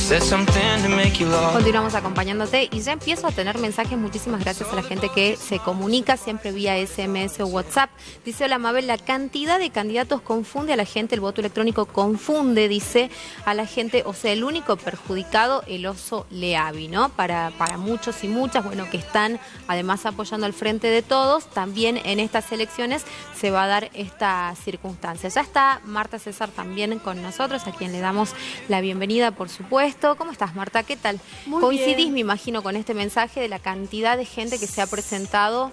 said something to make you laugh. Continuamos acompañándote y ya empiezo a tener mensajes. Muchísimas gracias a la gente que se comunica siempre vía SMS o WhatsApp. Dice: hola Mabel, la cantidad de candidatos confunde a la gente, el voto electrónico confunde, dice, a la gente, o sea, el único perjudicado, el oso Leavi, ¿no? Para muchos y muchas, bueno, que están además apoyando al Frente de Todos, también en estas elecciones se va a dar esta circunstancia. Ya está Marta César también con nosotros, a quien le damos la bienvenida, por supuesto. ¿Cómo estás, Marta? ¿Qué tal? Muy Coincidís, bien. me imagino, con este mensaje de la cantidad de gente que se ha presentado,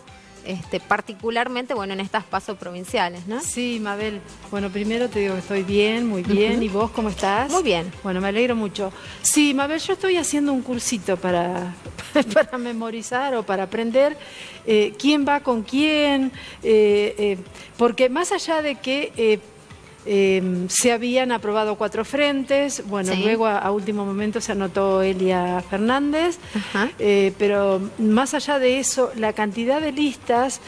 particularmente, bueno, en estas pasos provinciales, ¿no? Sí, Mabel. Bueno, primero te digo que estoy bien, muy bien. ¿Y vos cómo estás? Muy bien. Bueno, me alegro mucho. Sí, Mabel, yo estoy haciendo un cursito para memorizar o para aprender quién va con quién, porque más allá de que se habían aprobado 4 frentes, bueno, Sí. luego a último momento se anotó Elia Fernández, Ajá. pero más allá de eso, la cantidad de listas,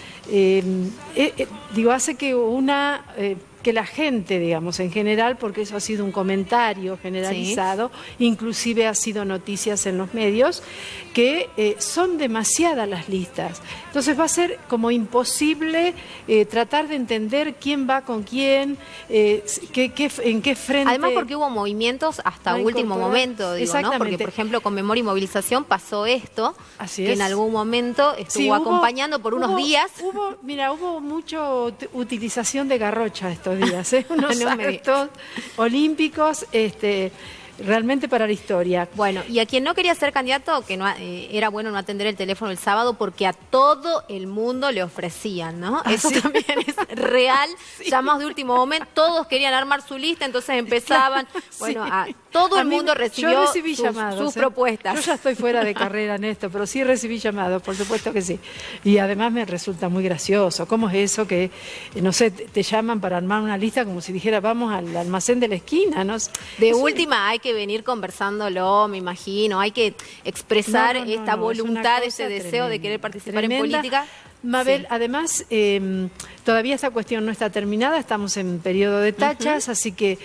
hace que que la gente, digamos, en general, porque eso ha sido un comentario generalizado, inclusive ha sido noticias en los medios, que son demasiadas las listas. Entonces va a ser como imposible tratar de entender quién va con quién, en qué frente. Además, porque hubo movimientos hasta Va a último incorporar. momento, digo, ¿no? Porque, Exactamente. por ejemplo, con Memoria y Movilización pasó esto, Así que es. en algún momento estuvo Sí, acompañando por unos días. Hubo mucha utilización de garrocha estos días, unos No me digas. actos olímpicos realmente para la historia. Bueno, y a quien no quería ser candidato, que no, era bueno no atender el teléfono el sábado porque a todo el mundo le ofrecían, ¿no? Eso sí. también es real, llamados de último momento, todos querían armar su lista, entonces empezaban, bueno, a todo A el mí mundo yo recibió recibí llamados, sus propuestas. Yo ya estoy fuera de carrera en esto, pero sí recibí llamados, por supuesto que sí. Y además me resulta muy gracioso. ¿Cómo es eso que, no sé, te llaman para armar una lista como si dijera vamos al almacén de la esquina? ¿No? De Eso- última hay que venir conversándolo, me imagino, hay que expresar No, no, no, esta no, es una voluntad, cosa ese deseo tremenda, de querer participar en tremenda. política. Mabel, Sí. además, todavía esta cuestión no está terminada, estamos en periodo de tachas, así que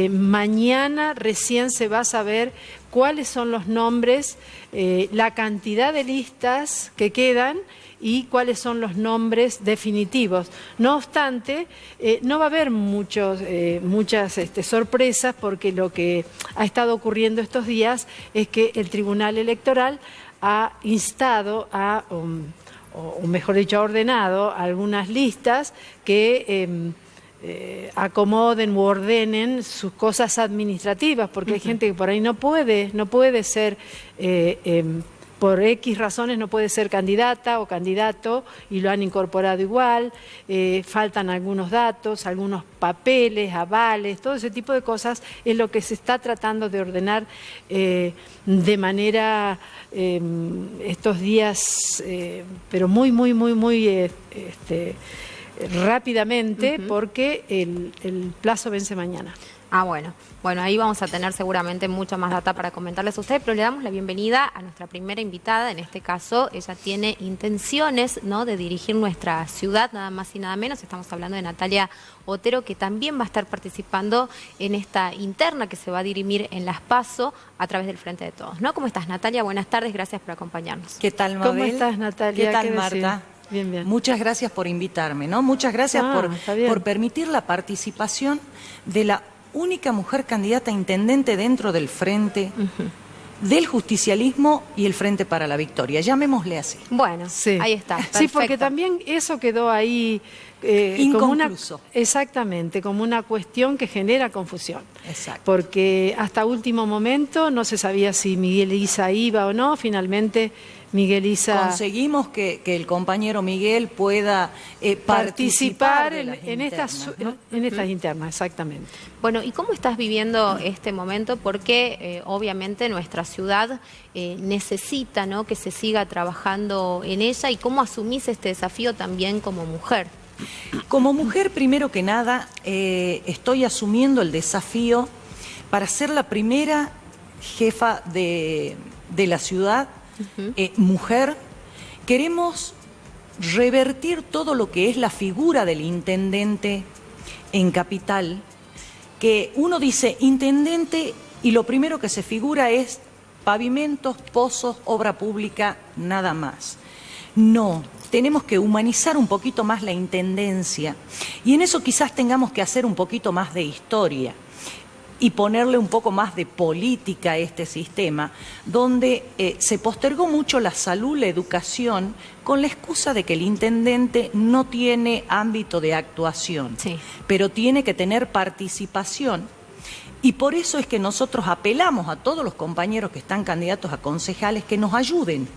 mañana recién se va a saber cuáles son los nombres, la cantidad de listas que quedan y cuáles son los nombres definitivos. No obstante, no va a haber muchas sorpresas, porque lo que ha estado ocurriendo estos días es que el Tribunal Electoral ha instado o mejor dicho, ha ordenado algunas listas que acomoden u ordenen sus cosas administrativas, porque hay gente que por ahí no puede ser, por X razones no puede ser candidata o candidato, y lo han incorporado igual. Faltan algunos datos, algunos papeles, avales, todo ese tipo de cosas es lo que se está tratando de ordenar de manera estos días, pero muy rápidamente, porque el plazo vence mañana. Ah, bueno, ahí vamos a tener seguramente mucha más data para comentarles a ustedes, pero le damos la bienvenida a nuestra primera invitada. En este caso, ella tiene intenciones, ¿no?, de dirigir nuestra ciudad, nada más y nada menos. Estamos hablando de Natalia Otero, que también va a estar participando en esta interna que se va a dirimir en las PASO a través del Frente de Todos, ¿no? ¿Cómo estás, Natalia? Buenas tardes, gracias por acompañarnos. ¿Qué tal, Mabel? ¿Cómo estás, Natalia? ¿Qué tal, ¿Qué decir? Marta? Bien, bien. Muchas gracias por invitarme, ¿no? Muchas gracias Está bien. por permitir la participación de la única mujer candidata a intendente dentro del Frente del Justicialismo y el Frente para la Victoria. Llamémosle así. Bueno, Sí. ahí está. Sí, porque perfecto. también eso quedó ahí Inconcluso. Exactamente, como una cuestión que genera confusión. Exacto. Porque hasta último momento no se sabía si Miguel Isa iba o no. Finalmente Miguel Isa Conseguimos que el compañero Miguel pueda participar de las en estas internas, ¿no? en estas internas, exactamente. Bueno, ¿y cómo estás viviendo este momento? Porque obviamente nuestra ciudad necesita, ¿no?, que se siga trabajando en ella, y cómo asumís este desafío también como mujer. Como mujer, primero que nada, estoy asumiendo el desafío para ser la primera jefa de la ciudad, mujer. Queremos revertir todo lo que es la figura del intendente en Capital, que uno dice intendente y lo primero que se figura es pavimentos, pozos, obra pública, nada más. No, tenemos que humanizar un poquito más la intendencia y en eso quizás tengamos que hacer un poquito más de historia y ponerle un poco más de política a este sistema, donde se postergó mucho la salud, la educación, con la excusa de que el intendente no tiene ámbito de actuación, Sí. pero tiene que tener participación. Y por eso es que nosotros apelamos a todos los compañeros que están candidatos a concejales que nos ayuden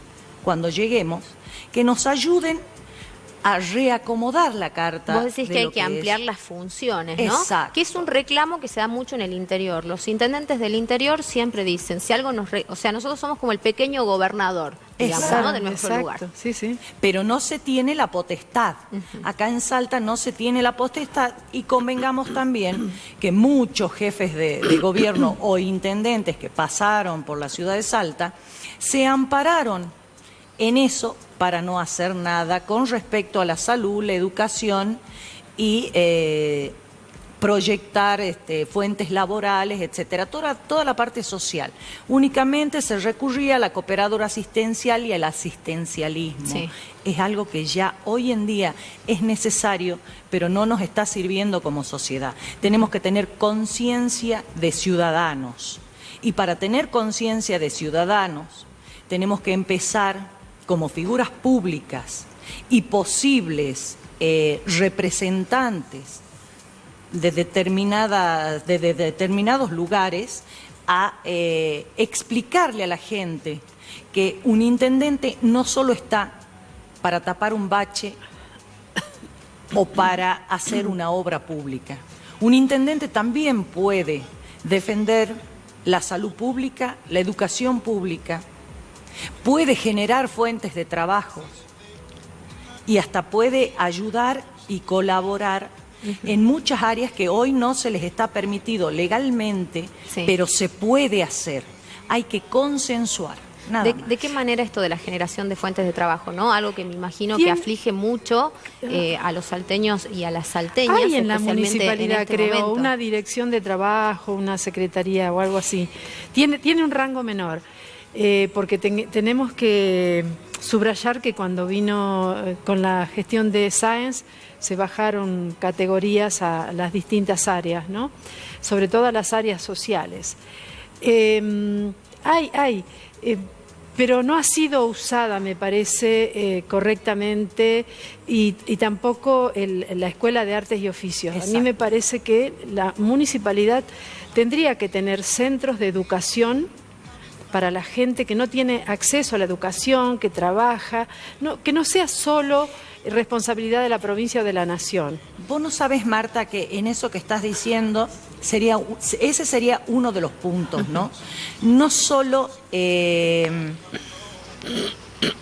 cuando lleguemos, que nos ayuden a reacomodar la carta. Vos decís de que hay lo que ampliar es. las funciones, ¿no? Exacto. Que es un reclamo que se da mucho en el interior. Los intendentes del interior siempre dicen, si algo o sea, nosotros somos como el pequeño gobernador, digamos, ¿no? De nuestro Exacto, lugar. sí, sí. Pero no se tiene la potestad. Acá en Salta no se tiene la potestad y convengamos también que muchos jefes de gobierno o intendentes que pasaron por la ciudad de Salta se ampararon en eso para no hacer nada con respecto a la salud, la educación y proyectar fuentes laborales, etcétera, toda la parte social. Únicamente se recurría a la cooperadora asistencial y al asistencialismo. Sí. Es algo que ya hoy en día es necesario, pero no nos está sirviendo como sociedad. Tenemos que tener conciencia de ciudadanos. Y para tener conciencia de ciudadanos, tenemos que empezar como figuras públicas y posibles representantes de determinados lugares a explicarle a la gente que un intendente no solo está para tapar un bache o para hacer una obra pública. Un intendente también puede defender la salud pública, la educación pública, puede generar fuentes de trabajo y hasta puede ayudar y colaborar en muchas áreas que hoy no se les está permitido legalmente, Sí. pero se puede hacer. Hay que consensuar. Nada más. ¿De qué manera esto de la generación de fuentes de trabajo, no? Algo que me imagino que Tiene- aflige mucho a los salteños y a las salteñas. Hay en la especialmente municipalidad, en este creo, momento. una dirección de trabajo, una secretaría o algo así. Tiene un rango menor, porque tenemos que subrayar que cuando vino con la gestión de Sáenz se bajaron categorías a las distintas áreas, ¿no? Sobre todo a las áreas sociales. Pero no ha sido usada, me parece, correctamente y tampoco la Escuela de Artes y Oficios. A mí Exacto. me parece que la municipalidad tendría que tener centros de educación para la gente que no tiene acceso a la educación, que trabaja, que no sea solo responsabilidad de la provincia o de la nación. Vos no sabés, Marta, que en eso que estás diciendo, ese sería uno de los puntos, ¿no? No solo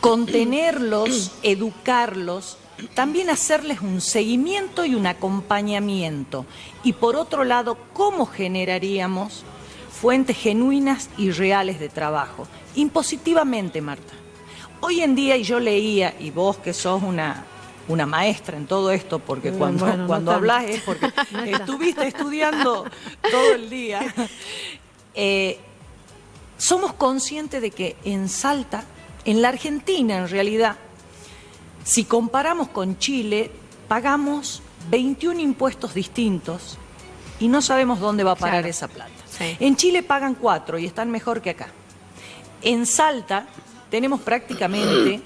contenerlos, educarlos, también hacerles un seguimiento y un acompañamiento. Y por otro lado, ¿cómo generaríamos fuentes genuinas y reales de trabajo? Impositivamente, Marta. Hoy en día, y yo leía, y vos que sos una maestra en todo esto, porque cuando no tanto. hablas es porque estuviste estudiando todo el día. Somos conscientes de que en Salta, en la Argentina en realidad, si comparamos con Chile, pagamos 21 impuestos distintos y no sabemos dónde va a parar Claro. esa plata. Sí. En Chile pagan 4 y están mejor que acá. En Salta tenemos prácticamente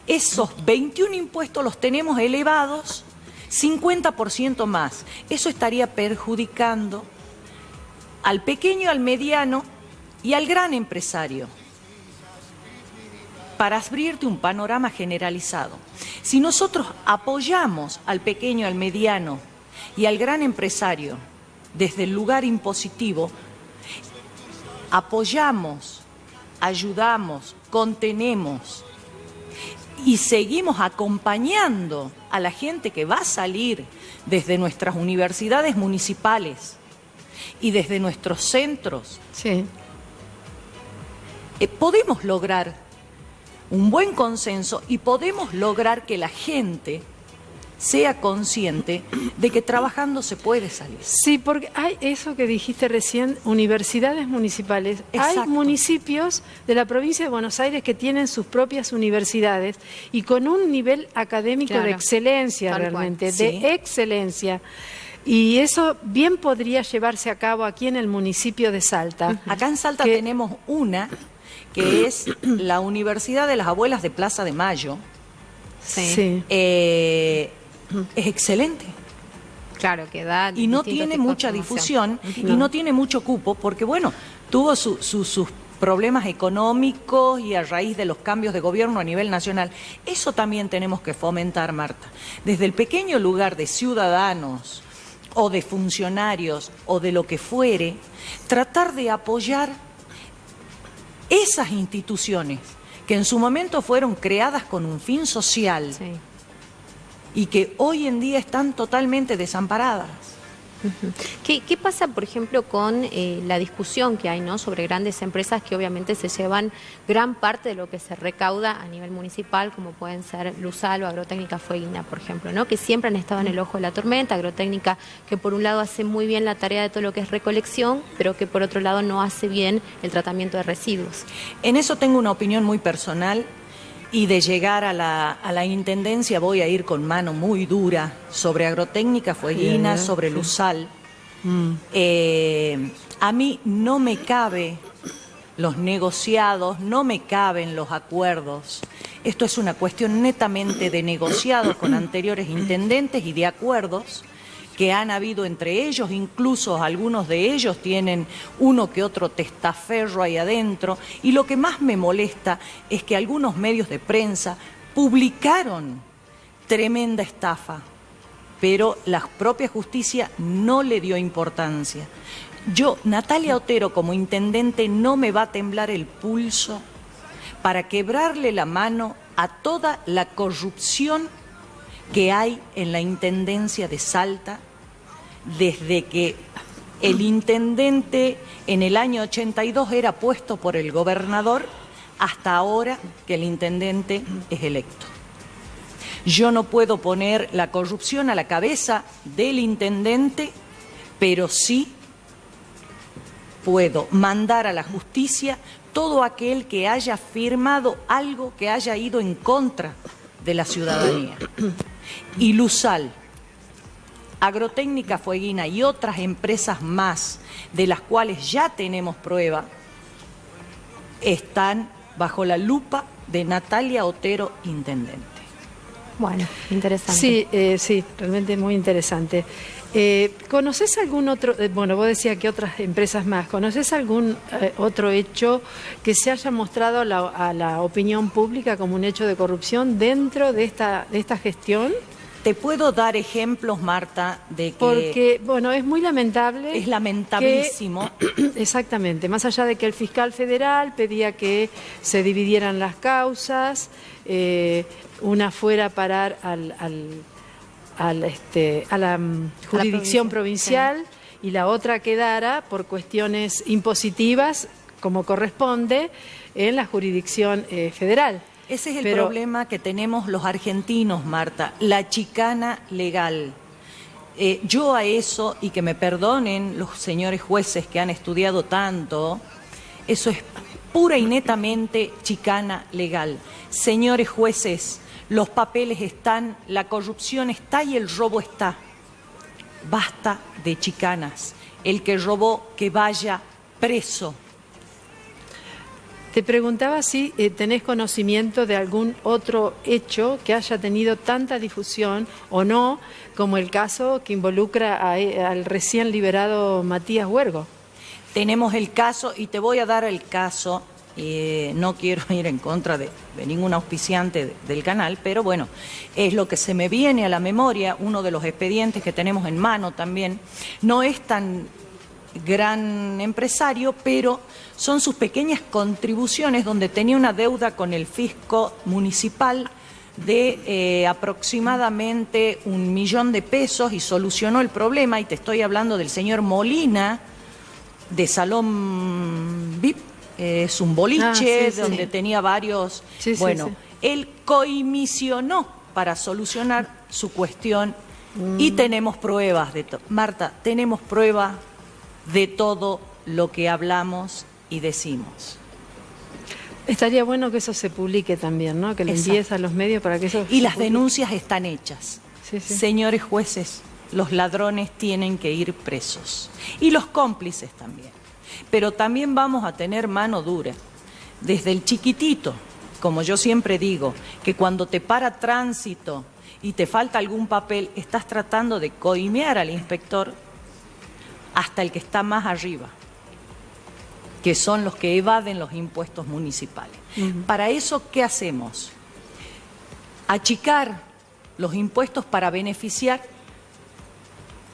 esos 21 impuestos los tenemos elevados 50% más. Eso estaría perjudicando al pequeño, al mediano y al gran empresario. Para abrirte un panorama generalizado, si nosotros apoyamos al pequeño, al mediano y al gran empresario desde el lugar impositivo, apoyamos, ayudamos, contenemos y seguimos acompañando a la gente que va a salir desde nuestras universidades municipales y desde nuestros centros, Sí. podemos lograr un buen consenso y podemos lograr que la gente sea consciente de que trabajando se puede salir. Sí, porque hay eso que dijiste recién, universidades municipales. Exacto. Hay municipios de la provincia de Buenos Aires que tienen sus propias universidades y con un nivel académico Claro, de excelencia tal realmente, cual. de Sí. excelencia. Y eso bien podría llevarse a cabo aquí en el municipio de Salta. Acá en Salta Que- tenemos una que es la Universidad de las Abuelas de Plaza de Mayo. Sí. Es excelente. Claro, que da Y no distintos tiene tipos de mucha formación. difusión y no tiene mucho cupo porque, bueno, tuvo sus problemas económicos y a raíz de los cambios de gobierno a nivel nacional. Eso también tenemos que fomentar, Marta. Desde el pequeño lugar de ciudadanos o de funcionarios o de lo que fuere, tratar de apoyar esas instituciones que en su momento fueron creadas con un fin social Sí. y que hoy en día están totalmente desamparadas. ¿Qué pasa, por ejemplo, con la discusión que hay, ¿no?, sobre grandes empresas que obviamente se llevan gran parte de lo que se recauda a nivel municipal, como pueden ser Lusal o Agrotécnica Fueguina, por ejemplo, ¿no?, que siempre han estado en el ojo de la tormenta? Agrotécnica, que por un lado hace muy bien la tarea de todo lo que es recolección, pero que por otro lado no hace bien el tratamiento de residuos. En eso tengo una opinión muy personal y de llegar a la intendencia voy a ir con mano muy dura sobre Agrotécnica Fueguina, Bien, sobre sí. Lusal. A mí no me cabe los negociados, no me caben los acuerdos. Esto es una cuestión netamente de negociados con anteriores intendentes y de acuerdos que han habido entre ellos, incluso algunos de ellos tienen uno que otro testaferro ahí adentro, y lo que más me molesta es que algunos medios de prensa publicaron tremenda estafa, pero la propia justicia no le dio importancia. Yo, Natalia Otero, como intendente, no me va a temblar el pulso para quebrarle la mano a toda la corrupción que hay en la Intendencia de Salta desde que el intendente en el año 82 era puesto por el gobernador hasta ahora que el intendente es electo. Yo no puedo poner la corrupción a la cabeza del intendente, pero sí puedo mandar a la justicia todo aquel que haya firmado algo que haya ido en contra de la ciudadanía. Y Lusal, Agrotécnica Fueguina y otras empresas más de las cuales ya tenemos prueba, están bajo la lupa de Natalia Otero, intendente. Bueno, interesante. Sí, sí, realmente muy interesante. ¿Conoces algún otro, bueno, vos decías que otras empresas más, ¿conoces algún otro hecho que se haya mostrado a la opinión pública como un hecho de corrupción dentro de esta gestión? Te puedo dar ejemplos, Marta, de que Porque, bueno, es muy lamentable. es lamentabilísimo. Exactamente, más allá de que el fiscal federal pedía que se dividieran las causas, una fuera a parar a la jurisdicción provincial y la otra quedara por cuestiones impositivas, como corresponde, en la jurisdicción federal. Ese es el Pero- problema que tenemos los argentinos, Marta, la chicana legal. Yo a eso, y que me perdonen los señores jueces que han estudiado tanto, eso es pura y netamente chicana legal. Señores jueces, los papeles están, la corrupción está y el robo está. Basta de chicanas. El que robó, que vaya preso. Te preguntaba si tenés conocimiento de algún otro hecho que haya tenido tanta difusión o no, como el caso que involucra al recién liberado Matías Huergo. Tenemos el caso, y te voy a dar el caso, no quiero ir en contra de ningún auspiciante del canal, pero bueno, es lo que se me viene a la memoria, uno de los expedientes que tenemos en mano también. No es tan gran empresario, pero son sus pequeñas contribuciones donde tenía una deuda con el fisco municipal de aproximadamente 1 millón de pesos y solucionó el problema, y te estoy hablando del señor Molina, de Salón VIP, es un boliche sí, donde sí. tenía varios... Sí, sí, bueno, sí. él coimisionó para solucionar su cuestión y tenemos pruebas de todo. Marta, tenemos prueba de todo lo que hablamos y decimos. Estaría bueno que eso se publique también, ¿no? Que lo envíes a los medios para que eso... Y las denuncias están hechas. Sí, sí. Señores jueces, los ladrones tienen que ir presos. Y los cómplices también. Pero también vamos a tener mano dura. Desde el chiquitito, como yo siempre digo, que cuando te para tránsito y te falta algún papel, estás tratando de coimear al inspector, hasta el que está más arriba, que son los que evaden los impuestos municipales. Para eso, ¿qué hacemos? Achicar los impuestos para beneficiar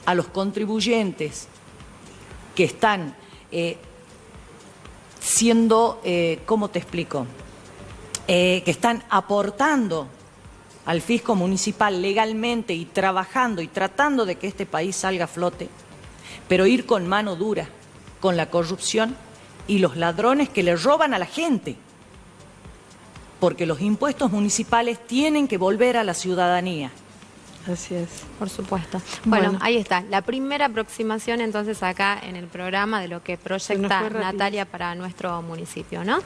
a los contribuyentes que están siendo, ¿cómo te explico? Que están aportando al fisco municipal legalmente y trabajando y tratando de que este país salga a flote, pero ir con mano dura con la corrupción y los ladrones que le roban a la gente, porque los impuestos municipales tienen que volver a la ciudadanía. Así es. Por supuesto. Bueno, ahí está. La primera aproximación entonces acá en el programa de lo que proyecta Natalia para nuestro municipio, ¿no?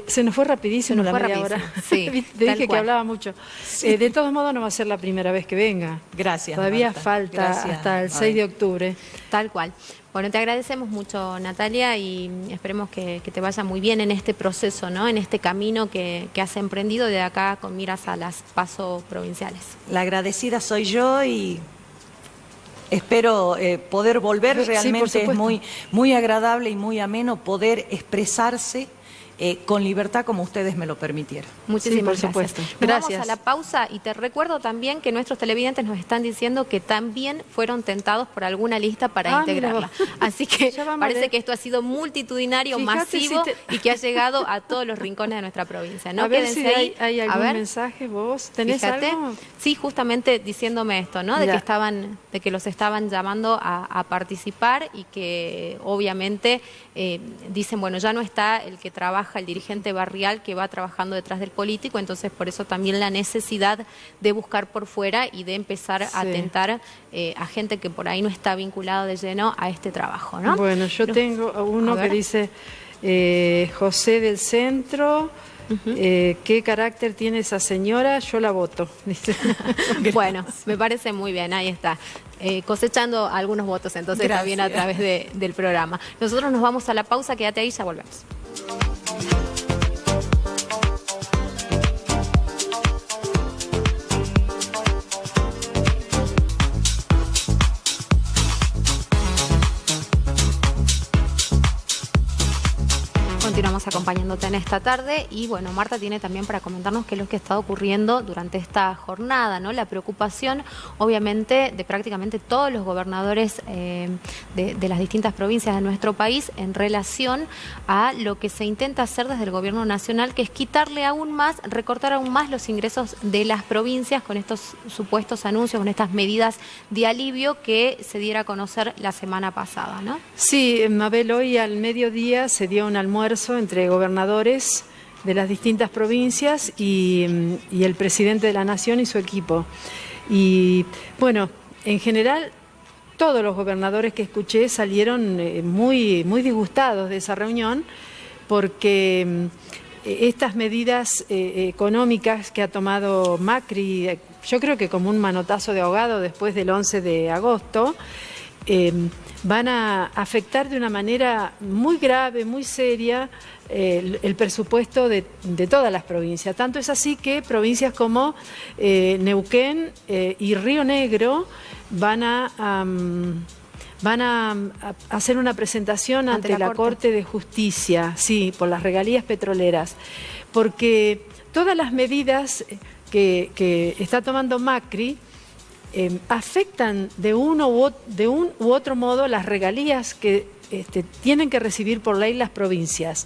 Se nos fue rapidísimo la media hora. Sí, te dije que hablaba mucho. Sí. De todos modos no va a ser la primera vez que venga. Gracias, Todavía Marta. falta Gracias, hasta el 6 de octubre. Tal cual. Bueno, te agradecemos mucho, Natalia, y esperemos que te vaya muy bien en este proceso, ¿no? En este camino que has emprendido de acá con miras a las PASO provinciales. La agradecida soy yo y espero poder volver. Realmente es muy agradable y muy ameno poder expresarse con libertad como ustedes me lo permitieron. Muchísimas por gracias. supuesto. Nos Gracias. vamos a la pausa y te recuerdo también que nuestros televidentes nos están diciendo que también fueron tentados por alguna lista para integrarla. Así que parece que esto ha sido multitudinario, masivo y que ha llegado a todos los rincones de nuestra provincia. No a ver quédense si ahí. hay algún mensaje vos. ¿Tenés algo? Sí, justamente diciéndome esto, ¿no? De que los estaban llamando a participar y que obviamente dicen, bueno, ya no está el que trabaja, el dirigente barrial que va trabajando detrás del político, entonces por eso también la necesidad de buscar por fuera y de empezar a atentar a gente que por ahí no está vinculado de lleno a este trabajo, ¿no? Bueno, yo tengo uno que dice José del Centro. ¿Qué carácter tiene esa señora? Yo la voto. Bueno, me parece muy bien, ahí está. Cosechando algunos votos entonces también a través del programa. Nosotros nos vamos a la pausa, quédate ahí, ya volvemos. Continuamos acompañándote en esta tarde y bueno, Marta tiene también para comentarnos qué es lo que ha estado ocurriendo durante esta jornada, ¿no? La preocupación, obviamente, de prácticamente todos los gobernadores de las distintas provincias de nuestro país en relación a lo que se intenta hacer desde el gobierno nacional, que es quitarle aún más, recortar aún más los ingresos de las provincias con estos supuestos anuncios, con estas medidas de alivio que se diera a conocer la semana pasada, ¿no? Sí, Mabel, hoy al mediodía se dio un almuerzo entre gobernadores de las distintas provincias y el presidente de la Nación y su equipo. Y bueno, en general todos los gobernadores que escuché salieron muy disgustados de esa reunión porque estas medidas económicas que ha tomado Macri, yo creo que como un manotazo de ahogado después del 11 de agosto, van a afectar de una manera muy grave, muy seria, el presupuesto de todas las provincias. Tanto es así que provincias como Neuquén y Río Negro van a hacer una presentación ante la Corte de Justicia, sí, por las regalías petroleras, porque todas las medidas que está tomando Macri afectan de un u otro modo las regalías que tienen que recibir por ley las provincias.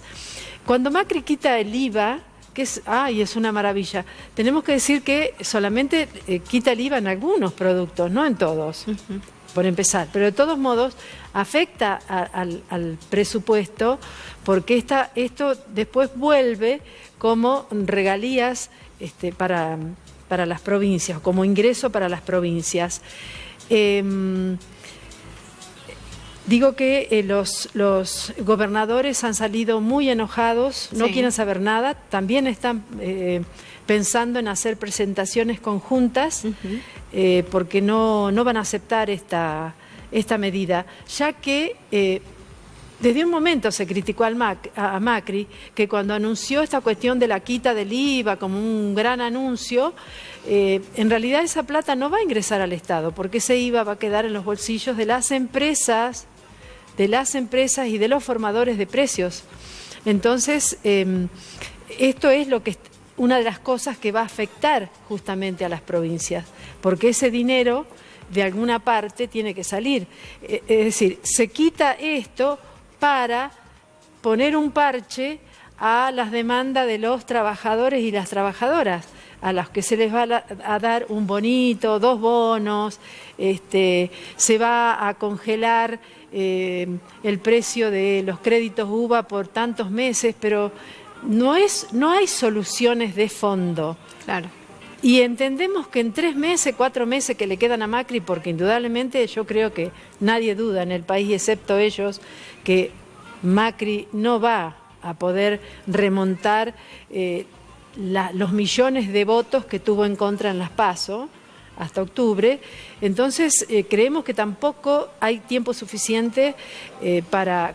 Cuando Macri quita el IVA, que es una maravilla, tenemos que decir que solamente quita el IVA en algunos productos, no en todos, por empezar, pero de todos modos afecta al presupuesto porque esto después vuelve como regalías para las provincias, como ingreso para las provincias. Digo que los gobernadores han salido muy enojados, no quieren saber nada, también están pensando en hacer presentaciones conjuntas, porque no van a aceptar esta medida, ya que desde un momento se criticó a Macri, que cuando anunció esta cuestión de la quita del IVA como un gran anuncio, en realidad esa plata no va a ingresar al Estado, porque ese IVA va a quedar en los bolsillos de las empresas y de los formadores de precios. Entonces, esto es una de las cosas que va a afectar justamente a las provincias, porque ese dinero de alguna parte tiene que salir. Es decir, se quita esto para poner un parche a las demandas de los trabajadores y las trabajadoras, a los que se les va a dar un bonito, 2 bonos, se va a congelar el precio de los créditos UVA por tantos meses, pero no hay soluciones de fondo. Claro. Y entendemos que en 3 meses, 4 meses que le quedan a Macri, porque indudablemente yo creo que nadie duda en el país, excepto ellos, que Macri no va a poder remontar los millones de votos que tuvo en contra en las PASO hasta octubre. Entonces creemos que tampoco hay tiempo suficiente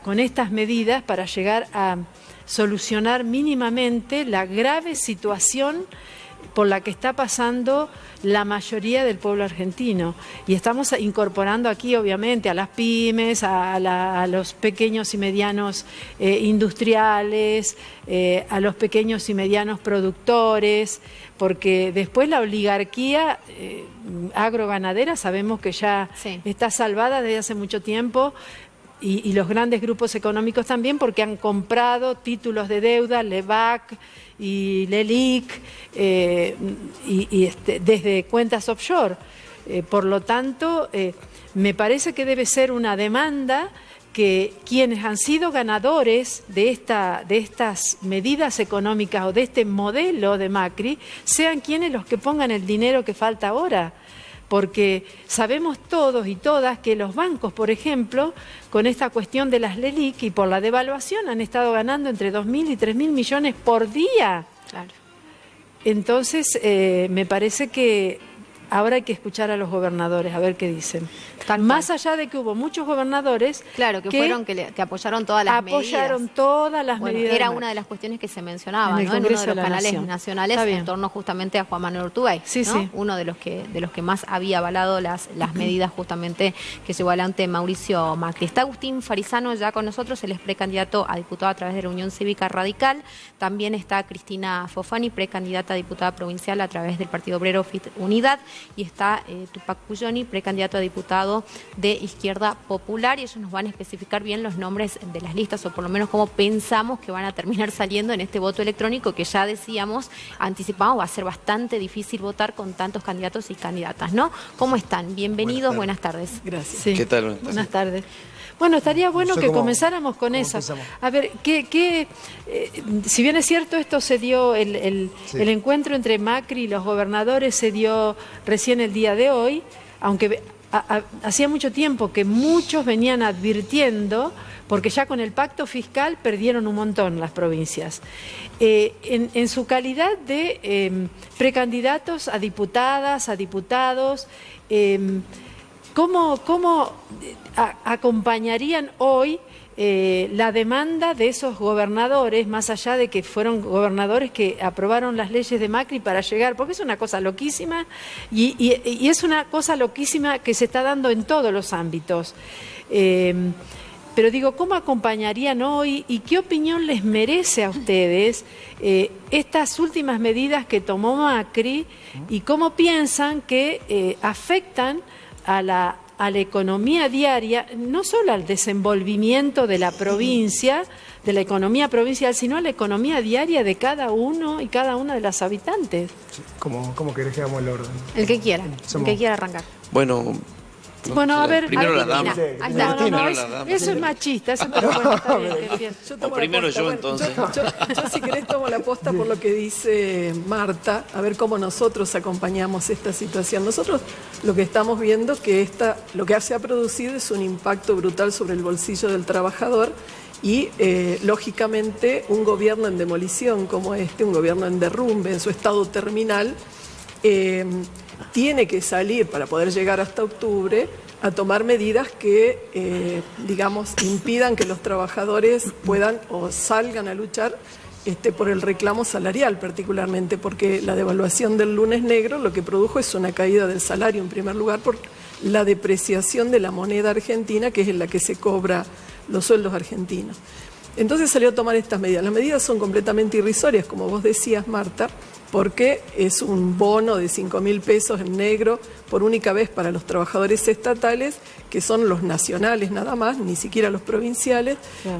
con estas medidas para llegar a solucionar mínimamente la grave situación por la que está pasando la mayoría del pueblo argentino. Y estamos incorporando aquí, obviamente, a las pymes, a los pequeños y medianos industriales, a los pequeños y medianos productores, porque después la oligarquía agroganadera sabemos que ya está salvada desde hace mucho tiempo, y los grandes grupos económicos también, porque han comprado títulos de deuda, LEVAC y LELIC, desde cuentas offshore. Por lo tanto, me parece que debe ser una demanda que quienes han sido ganadores de estas medidas económicas o de este modelo de Macri sean quienes los que pongan el dinero que falta ahora. Porque sabemos todos y todas que los bancos, por ejemplo, con esta cuestión de las LELIC y por la devaluación han estado ganando entre 2.000 y 3.000 millones por día. Claro. Entonces, me parece que ahora hay que escuchar a los gobernadores, a ver qué dicen. Más allá de que hubo muchos gobernadores que apoyaron todas las medidas. Era una de las cuestiones que se mencionaba, ¿no? En uno de los canales nacionales en torno justamente a Juan Manuel Urtubey, ¿no? Uno de los que más había avalado las medidas justamente que llevó adelante Mauricio Macri. Está Agustín Farizano ya con nosotros, él es precandidato a diputado a través de la Unión Cívica Radical. También está Cristina Fofani, precandidata a diputada provincial a través del Partido Obrero FIT Unidad. Y está Tupac Puyoni, precandidato a diputado de Izquierda Popular, y ellos nos van a especificar bien los nombres de las listas, o por lo menos cómo pensamos que van a terminar saliendo en este voto electrónico, que ya decíamos, anticipamos, va a ser bastante difícil votar con tantos candidatos y candidatas, ¿no? ¿Cómo están? Bienvenidos, buenas tardes. Gracias. Sí. ¿Qué tal? Buenas tardes. Bueno, estaría bueno que comenzáramos con eso. Empezamos. A ver, si bien es cierto, esto se dio, el encuentro entre Macri y los gobernadores se dio recién el día de hoy, aunque hacía mucho tiempo que muchos venían advirtiendo, porque ya con el pacto fiscal perdieron un montón las provincias. En su calidad de precandidatos a diputadas, a diputados, ¿cómo acompañarían hoy la demanda de esos gobernadores, más allá de que fueron gobernadores que aprobaron las leyes de Macri para llegar? Porque es una cosa loquísima y es una cosa loquísima que se está dando en todos los ámbitos. Pero digo, ¿cómo acompañarían hoy y qué opinión les merece a ustedes estas últimas medidas que tomó Macri y cómo piensan que afectan a la economía diaria, no solo al desenvolvimiento de la provincia, de la economía provincial, sino a la economía diaria de cada uno y cada una de las habitantes? ¿Cómo querés que hagamos el orden? El que quiera arrancar. Bueno, Bueno, a ver, Primero la Argentina. dama. Ahí está. No, Primero eso, la dama. eso es machista, eso, pero bueno, está bien, te entiendo. Yo tomo O primero la posta. yo, Bueno, entonces. yo, si querés tomo la posta por lo que dice Marta, a ver cómo nosotros acompañamos esta situación. Nosotros lo que estamos viendo que lo que se ha producido es un impacto brutal sobre el bolsillo del trabajador y lógicamente un gobierno en demolición como un gobierno en derrumbe, en su estado terminal, tiene que salir para poder llegar hasta octubre a tomar medidas que, digamos, impidan que los trabajadores puedan o salgan a luchar por el reclamo salarial particularmente, porque la devaluación del lunes negro lo que produjo es una caída del salario en primer lugar por la depreciación de la moneda argentina, que es en la que se cobra los sueldos argentinos. Entonces salió a tomar estas medidas. Las medidas son completamente irrisorias, como vos decías, Marta, porque es un bono de 5.000 pesos en negro por única vez para los trabajadores estatales, que son los nacionales nada más, ni siquiera los provinciales,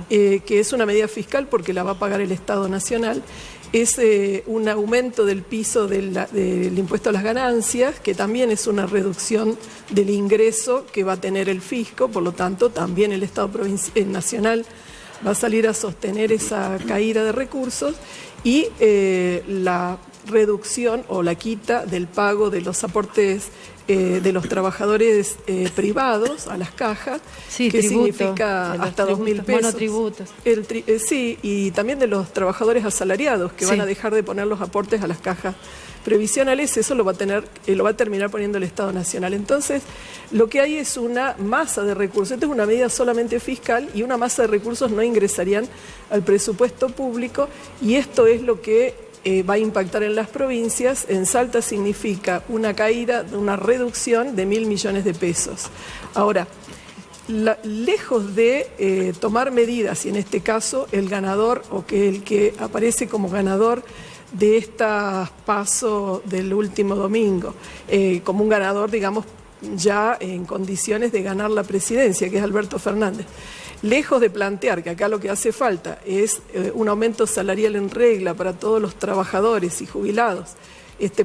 que es una medida fiscal porque la va a pagar el Estado Nacional. Es un aumento del piso del impuesto a las ganancias, que también es una reducción del ingreso que va a tener el fisco, por lo tanto también el Estado Nacional va a salir a sostener esa caída de recursos, y la reducción o la quita del pago de los aportes de los trabajadores privados a las cajas, Sí, que tributo, significa de los hasta 2.000 tributos, pesos. monotributos. Sí, y también de los trabajadores asalariados, que Sí. van a dejar de poner los aportes a las cajas previsionales. Eso lo va a terminar poniendo el Estado Nacional. Entonces, lo que hay es una masa de recursos. Esta es una medida solamente fiscal, y una masa de recursos no ingresarían al presupuesto público, y esto es lo que va a impactar en las provincias. En Salta significa una caída, una reducción de 1.000 millones de pesos. Ahora, lejos de tomar medidas, y en este caso el ganador, o que el que aparece como ganador de estas PASO del último domingo, como un ganador, digamos, ya en condiciones de ganar la presidencia, que es Alberto Fernández. Lejos de plantear que acá lo que hace falta es un aumento salarial en regla para todos los trabajadores y jubilados,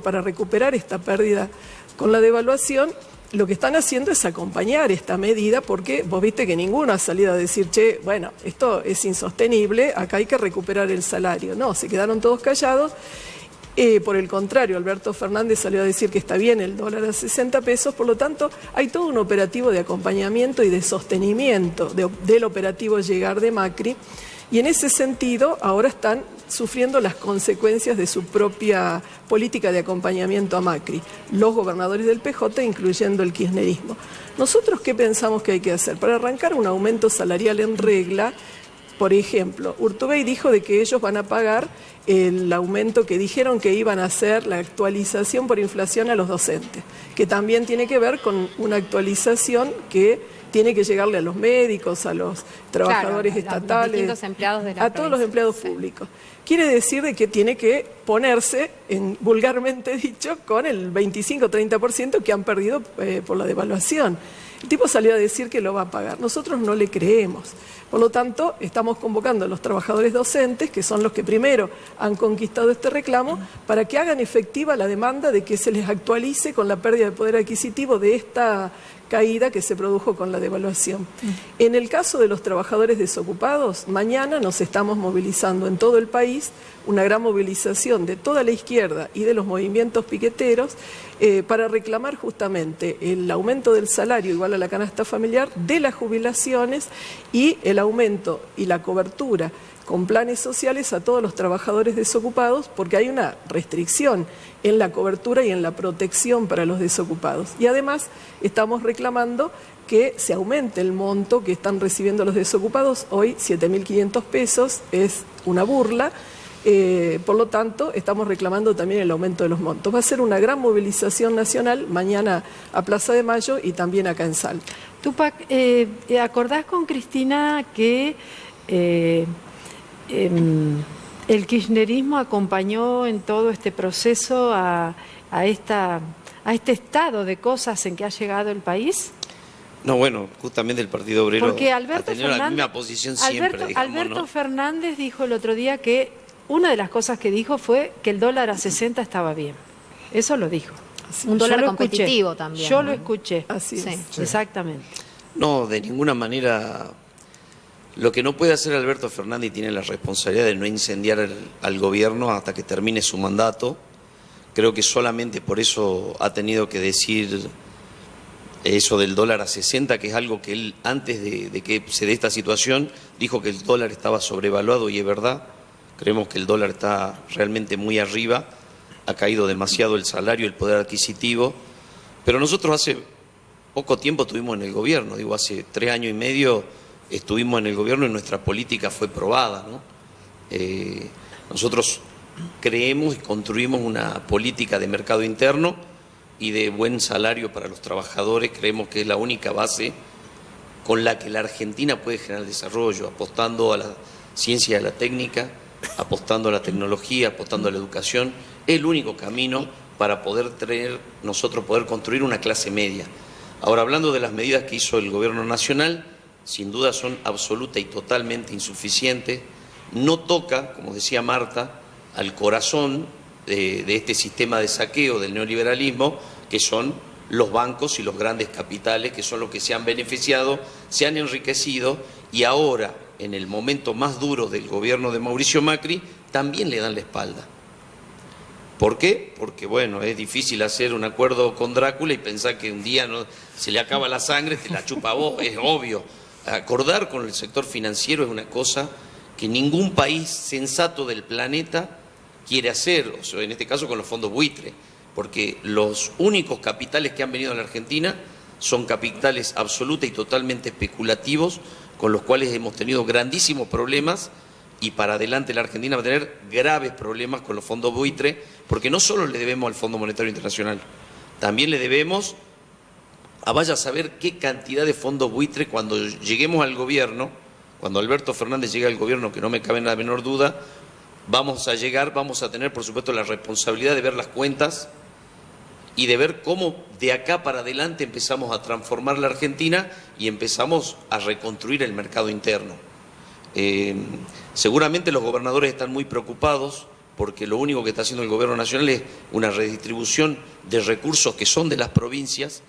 para recuperar esta pérdida con la devaluación, lo que están haciendo es acompañar esta medida, porque vos viste que ninguno ha salido a decir, che, bueno, esto es insostenible, acá hay que recuperar el salario. No, se quedaron todos callados. Por el contrario, Alberto Fernández salió a decir que está bien el dólar a 60 pesos, por lo tanto hay todo un operativo de acompañamiento y de sostenimiento del operativo Llegar de Macri, y en ese sentido ahora están sufriendo las consecuencias de su propia política de acompañamiento a Macri, los gobernadores del PJ, incluyendo el kirchnerismo. ¿Nosotros qué pensamos que hay que hacer? Para arrancar un aumento salarial en regla, por ejemplo, Urtubey dijo de que ellos van a pagar el aumento que dijeron que iban a hacer, la actualización por inflación a los docentes, que también tiene que ver con una actualización que tiene que llegarle a los médicos, a los trabajadores Claro, a los estatales, distintos empleados de la a todos los provincia. empleados Sí. públicos. Quiere decir de que tiene que ponerse, vulgarmente dicho, con el 25-30% que han perdido por la devaluación. El tipo salió a decir que lo va a pagar. Nosotros no le creemos. Por lo tanto, estamos convocando a los trabajadores docentes, que son los que primero han conquistado este reclamo, para que hagan efectiva la demanda de que se les actualice con la pérdida de poder adquisitivo de esta caída que se produjo con la devaluación. En el caso de los trabajadores desocupados, mañana nos estamos movilizando en todo el país, una gran movilización de toda la izquierda y de los movimientos piqueteros, para reclamar justamente el aumento del salario igual a la canasta familiar, de las jubilaciones y el aumento y la cobertura con planes sociales a todos los trabajadores desocupados, porque hay una restricción en la cobertura y en la protección para los desocupados. Y además estamos reclamando que se aumente el monto que están recibiendo los desocupados. Hoy 7.500 pesos es una burla. Por lo tanto, estamos reclamando también el aumento de los montos. Va a ser una gran movilización nacional mañana a Plaza de Mayo y también acá en Salta. Tupac, ¿acordás con Cristina que el kirchnerismo acompañó en todo este proceso a este estado de cosas en que ha llegado el país? No, bueno, justamente el Partido Obrero Porque ha Alberto tenido la Fernández, misma posición siempre, digamos, Alberto ¿no? Fernández dijo el otro día que una de las cosas que dijo fue que el dólar a 60 estaba bien. Eso lo dijo. Un dólar Yo lo competitivo escuché. también. Yo ¿no? lo escuché. Así es. Sí. Exactamente. No, de ninguna manera. Lo que no puede hacer Alberto Fernández, y tiene la responsabilidad de no incendiar al gobierno hasta que termine su mandato. Creo que solamente por eso ha tenido que decir eso del dólar a 60, que es algo que él, antes de que se dé esta situación, dijo que el dólar estaba sobrevaluado, y es verdad. Creemos que el dólar está realmente muy arriba, ha caído demasiado el salario, el poder adquisitivo, pero nosotros hace poco tiempo estuvimos en el gobierno, digo, hace 3 años y medio estuvimos en el gobierno y nuestra política fue probada, ¿no? Nosotros creemos y construimos una política de mercado interno y de buen salario para los trabajadores. Creemos que es la única base con la que la Argentina puede generar desarrollo, apostando a la ciencia y a la técnica, apostando a la tecnología, apostando a la educación. Es el único camino para nosotros poder construir una clase media. Ahora, hablando de las medidas que hizo el gobierno nacional, sin duda son absoluta y totalmente insuficientes. No toca, como decía Marta, al corazón de este sistema de saqueo del neoliberalismo, que son los bancos y los grandes capitales, que son los que se han beneficiado, se han enriquecido, y ahora, en el momento más duro del gobierno de Mauricio Macri, también le dan la espalda. ¿Por qué? Porque, bueno, es difícil hacer un acuerdo con Drácula y pensar que un día se le acaba la sangre, te la chupa a vos, es obvio. Acordar con el sector financiero es una cosa que ningún país sensato del planeta quiere hacer, o sea, en este caso con los fondos buitre, porque los únicos capitales que han venido a la Argentina son capitales absoluta y totalmente especulativos, con los cuales hemos tenido grandísimos problemas, y para adelante la Argentina va a tener graves problemas con los fondos buitre, porque no solo le debemos al Fondo Monetario Internacional, también le debemos a vaya a saber qué cantidad de fondos buitre. Cuando lleguemos al gobierno, cuando Alberto Fernández llegue al gobierno, que no me cabe la menor duda, vamos a tener, por supuesto, la responsabilidad de ver las cuentas y de ver cómo de acá para adelante empezamos a transformar la Argentina y empezamos a reconstruir el mercado interno. Seguramente los gobernadores están muy preocupados, porque lo único que está haciendo el gobierno nacional es una redistribución de recursos que son de las provincias,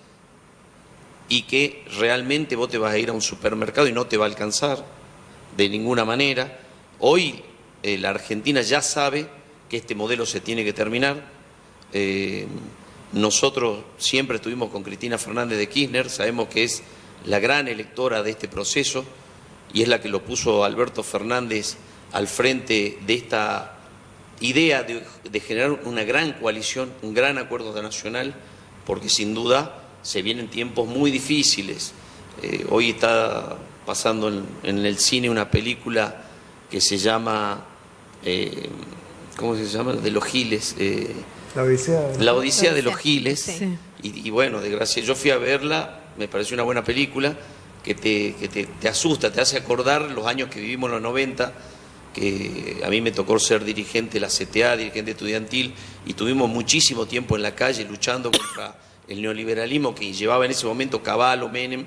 y que realmente vos te vas a ir a un supermercado y no te va a alcanzar de ninguna manera. Hoy la Argentina ya sabe que este modelo se tiene que terminar. Nosotros siempre estuvimos con Cristina Fernández de Kirchner, sabemos que es la gran electora de este proceso y es la que lo puso Alberto Fernández al frente de esta idea de generar una gran coalición, un gran acuerdo nacional, porque sin duda se vienen tiempos muy difíciles. Hoy está pasando en el cine una película que se llama, ¿cómo se llama? De los Giles. La Odisea de los Giles. Sí. Y bueno, desgracia, yo fui a verla, me pareció una buena película, que te asusta, te hace acordar los años que vivimos en los 90, que a mí me tocó ser dirigente de la CTA, dirigente estudiantil, y tuvimos muchísimo tiempo en la calle luchando contra el neoliberalismo que llevaba en ese momento Cavallo, Menem,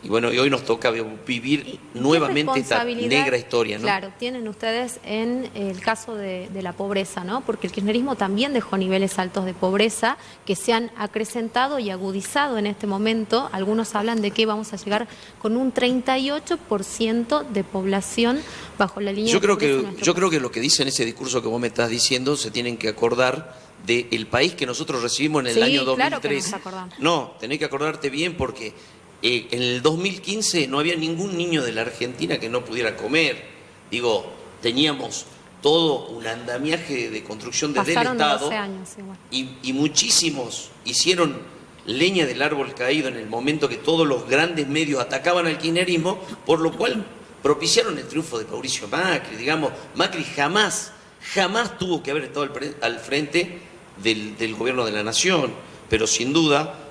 y bueno, y hoy nos toca vivir nuevamente esta negra historia, ¿no? Claro, tienen ustedes en el caso de la pobreza, ¿no? Porque el kirchnerismo también dejó niveles altos de pobreza que se han acrecentado y agudizado en este momento. Algunos hablan de que vamos a llegar con un 38% de población bajo la línea de pobreza. Yo creo que lo que dice en ese discurso que vos me estás diciendo, se tienen que acordar del país que nosotros recibimos en el año 2003. Claro que nos acordamos. No, tenés que acordarte bien, porque en el 2015 no había ningún niño de la Argentina que no pudiera comer. Digo, teníamos todo un andamiaje de construcción desde el Estado. 12 años, igual. Y muchísimos hicieron leña del árbol caído en el momento que todos los grandes medios atacaban al kirchnerismo, por lo cual propiciaron el triunfo de Mauricio Macri. Digamos, Macri jamás tuvo que haber estado al frente del gobierno de la nación, pero sin duda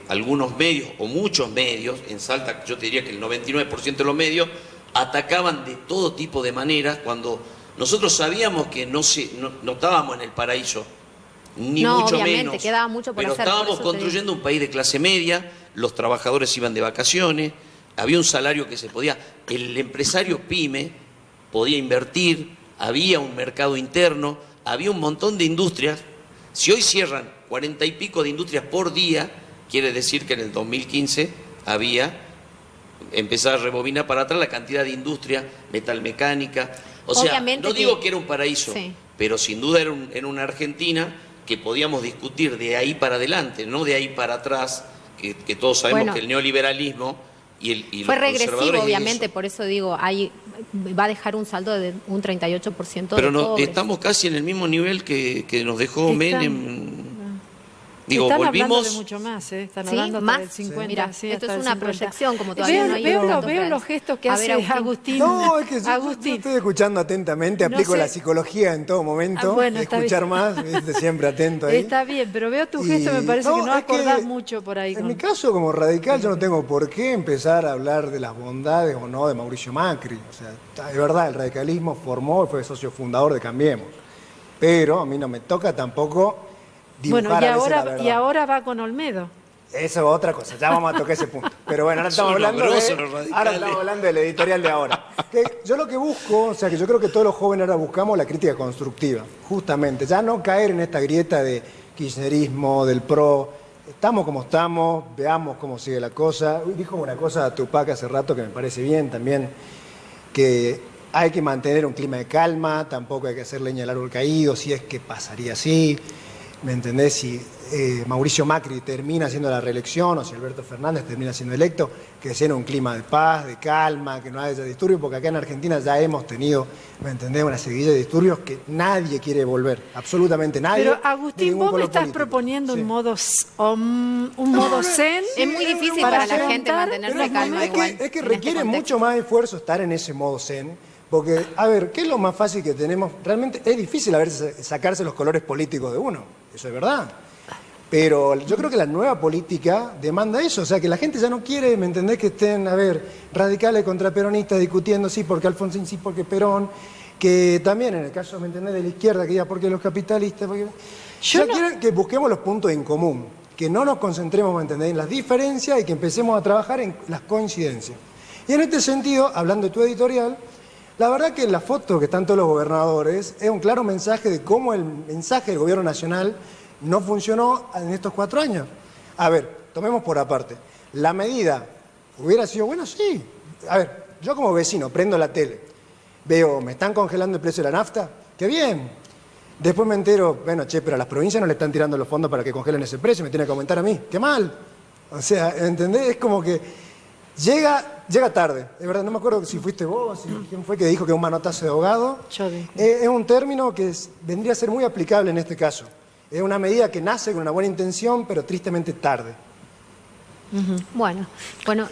algunos medios, o muchos medios, en Salta yo te diría que el 99% de los medios, atacaban de todo tipo de maneras, cuando nosotros sabíamos que no estábamos en el paraíso, ni mucho menos, quedaba mucho por pero hacer, estábamos construyendo un país de clase media, los trabajadores iban de vacaciones, había un salario que se podía, el empresario pyme podía invertir, había un mercado interno, había un montón de industrias. Si hoy cierran 40 y pico de industrias por día, quiere decir que en el 2015 había, empezar a rebobinar para atrás la cantidad de industria metalmecánica. O sea, Obviamente no digo que era un paraíso, sí, pero sin duda era una Argentina que podíamos discutir de ahí para adelante, no de ahí para atrás, que todos sabemos Bueno, que el neoliberalismo y fue los regresivo, conservadores es obviamente, eso. por eso digo, va a dejar un saldo de un 38% Pero de no, pobres. estamos casi en el mismo nivel que nos dejó Menem. Digo, Están hablando de volvimos. mucho más, Están ¿Sí? hablando hasta ¿Más? del 50. Mira, sí, esto hasta es del una 50. proyección, como todavía no hay datos Veo reales. los gestos que A hace ver, Agustín. No, es que yo Agustín. estoy escuchando atentamente, No aplico sé. la psicología en todo momento, Bueno, está escuchar bien. más, ¿viste? Siempre atento ahí. Está bien, pero veo tu gesto, Y- me parece que no es que acordás mucho por ahí. En con- mi caso, como radical, yo no tengo por qué empezar a hablar de las bondades o no de Mauricio Macri. O sea, de verdad, el radicalismo formó, fue socio fundador de Cambiemos. Pero a mí no me toca tampoco dibujar Bueno, a veces la verdad. y ahora va con Olmedo. Eso es otra cosa, ya vamos a tocar ese punto. Pero bueno, ahora estamos Son unos hablando grosos los radicales. ahora estamos hablando del editorial de ahora. Que yo lo que busco, o sea, que yo creo que todos los jóvenes ahora buscamos la crítica constructiva, justamente. Ya no caer en esta grieta de kirchnerismo, del PRO. Estamos como estamos, veamos cómo sigue la cosa. Dijo una cosa Tupac hace rato que me parece bien también, que hay que mantener un clima de calma, tampoco hay que hacer leña del árbol caído, si es que pasaría así. ¿Me entendés? Si Mauricio Macri termina haciendo la reelección o si Alberto Fernández termina siendo electo, que sea en un clima de paz, de calma, que no haya disturbios, porque acá en Argentina ya hemos tenido, ¿me entendés?, una seguidilla de disturbios que nadie quiere volver, absolutamente nadie. Pero de Agustín, ningún vos me color estás político. proponiendo Sí. un modo, un modo zen. Es muy difícil para para la gente afrontar, mantenerse Pero calma es igual. que en requiere este contexto. mucho más esfuerzo estar en ese modo zen, porque, a ver, ¿qué es lo más fácil que tenemos? Realmente es difícil a veces sacarse los colores políticos de uno, eso es verdad. Pero yo creo que la nueva política demanda eso, o sea, que la gente ya no quiere, ¿me entendés?, que estén, a ver, radicales contra peronistas discutiendo, sí, porque Alfonsín, sí, porque Perón, que también en el caso, ¿me entendés?, de la izquierda, que diga, porque los capitalistas, porque... Yo Ya no- quieren que busquemos los puntos en común, que no nos concentremos, ¿me entendés?, en las diferencias y que empecemos a trabajar en las coincidencias. Y en este sentido, hablando de tu editorial, la verdad que la foto que están todos los gobernadores es un claro mensaje de cómo el mensaje del gobierno nacional no funcionó en estos 4 años. A ver, tomemos por aparte. La medida hubiera sido buena, sí. A ver, yo como vecino prendo la tele, veo, me están congelando el precio de la nafta, qué bien. Después me entero, bueno, che, pero a las provincias no le están tirando los fondos para que congelen ese precio, me tiene que aumentar a mí, qué mal. O sea, ¿entendés? Es como que llega tarde. Es verdad, no me acuerdo si fuiste vos, si quién fue que dijo que un manotazo de ahogado. Yo dije. Es un término que vendría a ser muy aplicable en este caso. Es una medida que nace con una buena intención, pero tristemente tarde. Bueno,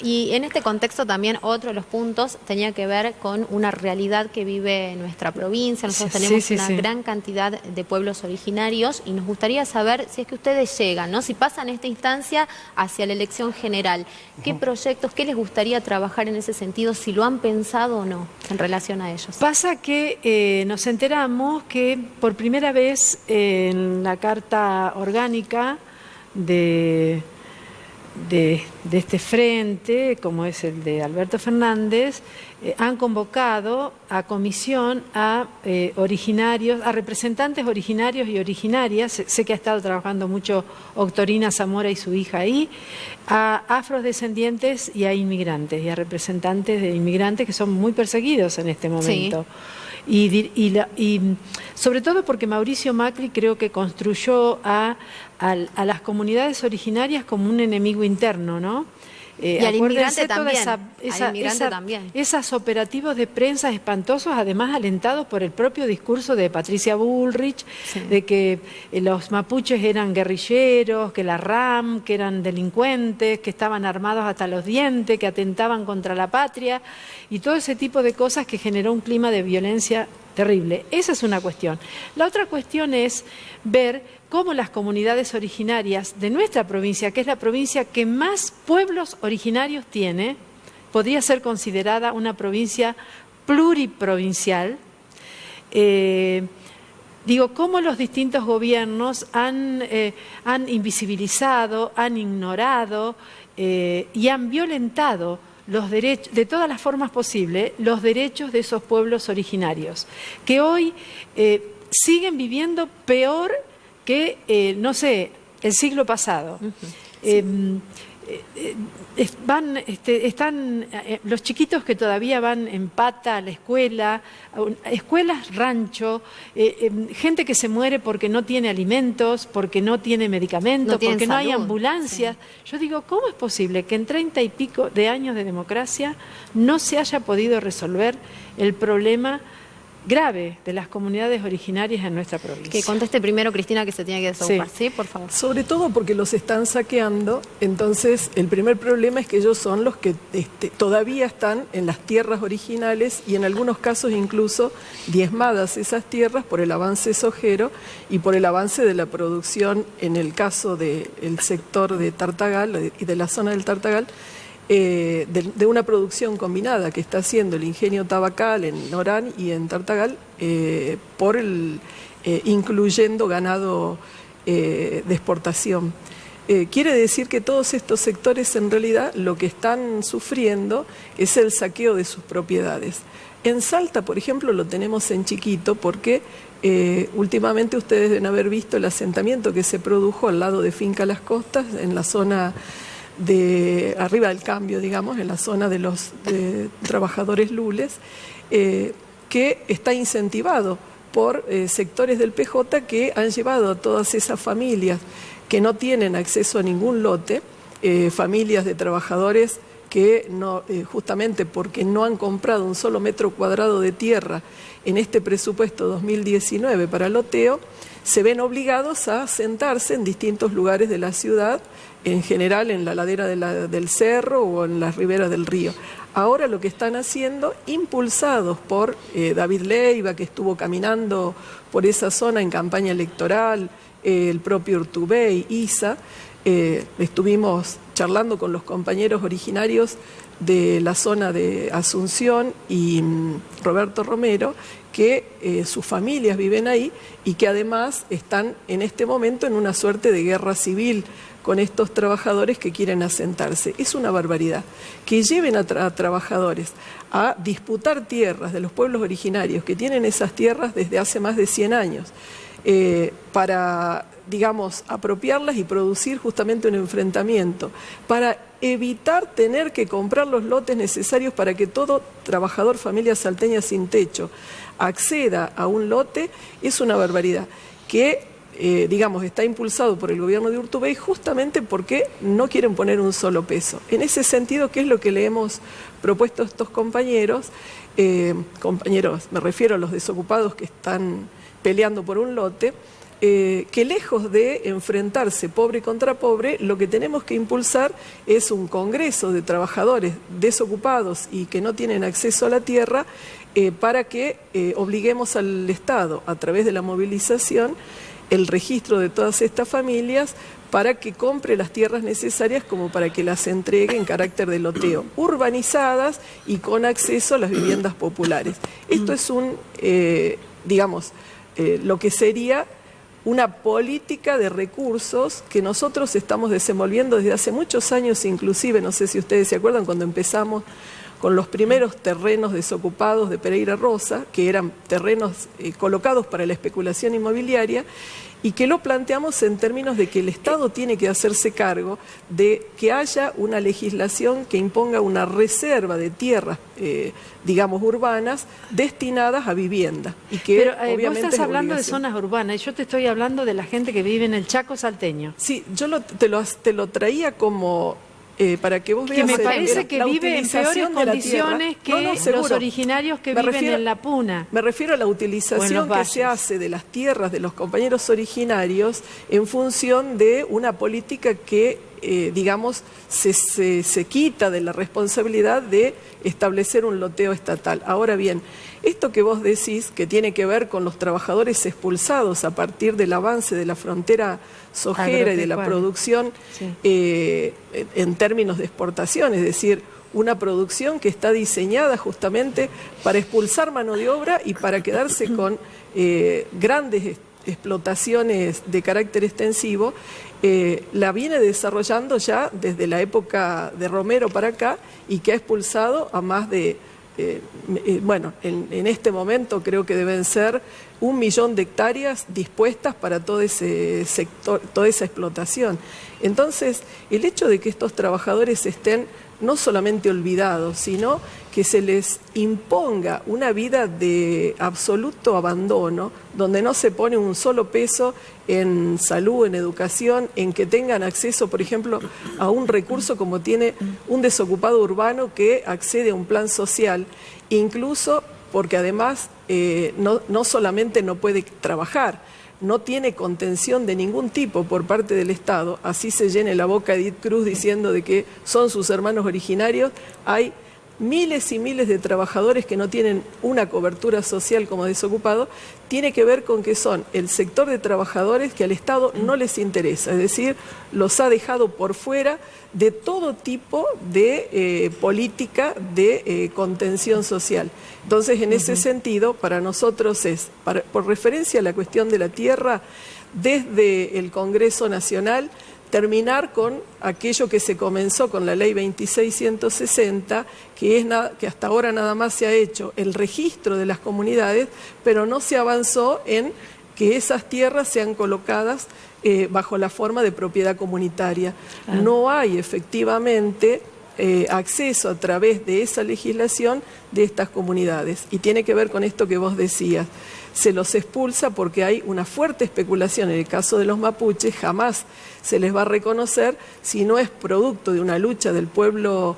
y en este contexto también otro de los puntos tenía que ver con una realidad que vive nuestra provincia. Nosotros Sí, tenemos sí, una sí. gran cantidad de pueblos originarios y nos gustaría saber si es que ustedes llegan, ¿no? Si pasan esta instancia hacia la elección general, ¿qué proyectos, qué les gustaría trabajar en ese sentido, si lo han pensado o no en relación a ellos? Pasa que nos enteramos que por primera vez en la Carta Orgánica de este frente, como es el de Alberto Fernández, han convocado a comisión a originarios, a representantes originarios y originarias, sé que ha estado trabajando mucho Octorina Zamora y su hija ahí, a afrodescendientes y a inmigrantes, y a representantes de inmigrantes que son muy perseguidos en este momento. Y sobre todo porque Mauricio Macri creo que construyó a las comunidades originarias como un enemigo interno, ¿no? Y al inmigrante Acuérdense toda también, al inmigrante también. Esos operativos de prensa espantosos, además alentados por el propio discurso de Patricia Bullrich, Sí. de que los mapuches eran guerrilleros, que la RAM, que eran delincuentes, que estaban armados hasta los dientes, que atentaban contra la patria, y todo ese tipo de cosas que generó un clima de violencia terrible. Esa es una cuestión. La otra cuestión es ver cómo las comunidades originarias de nuestra provincia, que es la provincia que más pueblos originarios tiene, podría ser considerada una provincia pluriprovincial. Digo, cómo los distintos gobiernos han invisibilizado, han ignorado y han violentado los derechos, de todas las formas posibles, los derechos de esos pueblos originarios, que hoy siguen viviendo peor que, no sé, el siglo pasado. Están los chiquitos que todavía van en pata a la escuela, escuelas rancho, gente que se muere porque no tiene alimentos, porque no tiene medicamentos, porque no hay ambulancias. Sí. Yo digo, ¿cómo es posible que en 30 y pico de años de democracia no se haya podido resolver el problema grave de las comunidades originarias en nuestra provincia? Que conteste primero Cristina, que se tiene que desocupar, ¿sí? Por favor. Sobre todo porque los están saqueando, entonces el primer problema es que ellos son los que todavía están en las tierras originales y en algunos casos incluso diezmadas esas tierras por el avance sojero y por el avance de la producción, en el caso del sector de Tartagal y de la zona del Tartagal, de una producción combinada que está haciendo el ingenio tabacal en Orán y en Tartagal, incluyendo ganado de exportación. Quiere decir que todos estos sectores en realidad lo que están sufriendo es el saqueo de sus propiedades. En Salta, por ejemplo, lo tenemos en chiquito porque últimamente ustedes deben haber visto el asentamiento que se produjo al lado de Finca Las Costas, en la zona de arriba del Cambio, digamos, en la zona de los trabajadores lules, que está incentivado por sectores del PJ que han llevado a todas esas familias que no tienen acceso a ningún lote, familias de trabajadores que no, justamente porque no han comprado un solo metro cuadrado de tierra en este presupuesto 2019 para loteo, se ven obligados a sentarse en distintos lugares de la ciudad, en general en la ladera del cerro o en las riberas del río. Ahora lo que están haciendo, impulsados por David Leiva, que estuvo caminando por esa zona en campaña electoral, el propio Urtubey, Isa, estuvimos charlando con los compañeros originarios de la zona de Asunción y Roberto Romero, que sus familias viven ahí y que además están en este momento en una suerte de guerra civil con estos trabajadores que quieren asentarse. Es una barbaridad que lleven a trabajadores a disputar tierras de los pueblos originarios que tienen esas tierras desde hace más de 100 años para, digamos, apropiarlas y producir justamente un enfrentamiento, para evitar tener que comprar los lotes necesarios para que todo trabajador, familia salteña sin techo, acceda a un lote. Es una barbaridad que digamos, está impulsado por el gobierno de Urtubey justamente porque no quieren poner un solo peso. En ese sentido, ¿qué es lo que le hemos propuesto a estos compañeros? Compañeros, me refiero a los desocupados que están peleando por un lote, que lejos de enfrentarse pobre contra pobre, lo que tenemos que impulsar es un congreso de trabajadores desocupados y que no tienen acceso a la tierra, para que obliguemos al Estado, a través de la movilización, el registro de todas estas familias para que compre las tierras necesarias como para que las entregue en carácter de loteo, urbanizadas y con acceso a las viviendas populares. Esto es digamos, lo que sería una política de recursos que nosotros estamos desenvolviendo desde hace muchos años, inclusive, no sé si ustedes se acuerdan, cuando empezamos con los primeros terrenos desocupados de Pereira Rosa, que eran terrenos colocados para la especulación inmobiliaria, y que lo planteamos en términos de que el Estado tiene que hacerse cargo de que haya una legislación que imponga una reserva de tierras, digamos, urbanas, destinadas a vivienda. Y que, pero obviamente, vos estás hablando de zonas urbanas, y yo te estoy hablando de la gente que vive en el Chaco salteño. Sí, yo te lo traía como para que vos veas que me parece que vive en peores condiciones que los originarios que viven en la Puna. Me refiero a la utilización que se hace de las tierras de los compañeros originarios en función de una política que, digamos, se quita de la responsabilidad de establecer un loteo estatal. Ahora bien, esto que vos decís, que tiene que ver con los trabajadores expulsados a partir del avance de la frontera sojera y de la producción, sí, en términos de exportación, es decir, una producción que está diseñada justamente para expulsar mano de obra y para quedarse con grandes explotaciones de carácter extensivo, la viene desarrollando ya desde la época de Romero para acá y que ha expulsado a más de, bueno, en este momento creo que deben ser 1 millón de hectáreas dispuestas para todo ese sector, toda esa explotación. Entonces, el hecho de que estos trabajadores estén no solamente olvidados, sino que se les imponga una vida de absoluto abandono, donde no se pone un solo peso en salud, en educación, en que tengan acceso, por ejemplo, a un recurso como tiene un desocupado urbano que accede a un plan social, incluso porque además no solamente no puede trabajar, no tiene contención de ningún tipo por parte del Estado, así se llene la boca Edith Cruz diciendo de que son sus hermanos originarios, hay miles y miles de trabajadores que no tienen una cobertura social como desocupados, tiene que ver con que son el sector de trabajadores que al Estado no les interesa, es decir, los ha dejado por fuera de todo tipo de política de contención social. Entonces, en ese sentido, para nosotros es, por referencia a la cuestión de la tierra, desde el Congreso Nacional, terminar con aquello que se comenzó con la ley 2660, que hasta ahora nada más se ha hecho el registro de las comunidades, pero no se avanzó en que esas tierras sean colocadas bajo la forma de propiedad comunitaria. No hay efectivamente acceso a través de esa legislación de estas comunidades. Y tiene que ver con esto que vos decías. Se los expulsa porque hay una fuerte especulación. En el caso de los mapuches jamás se les va a reconocer si no es producto de una lucha del pueblo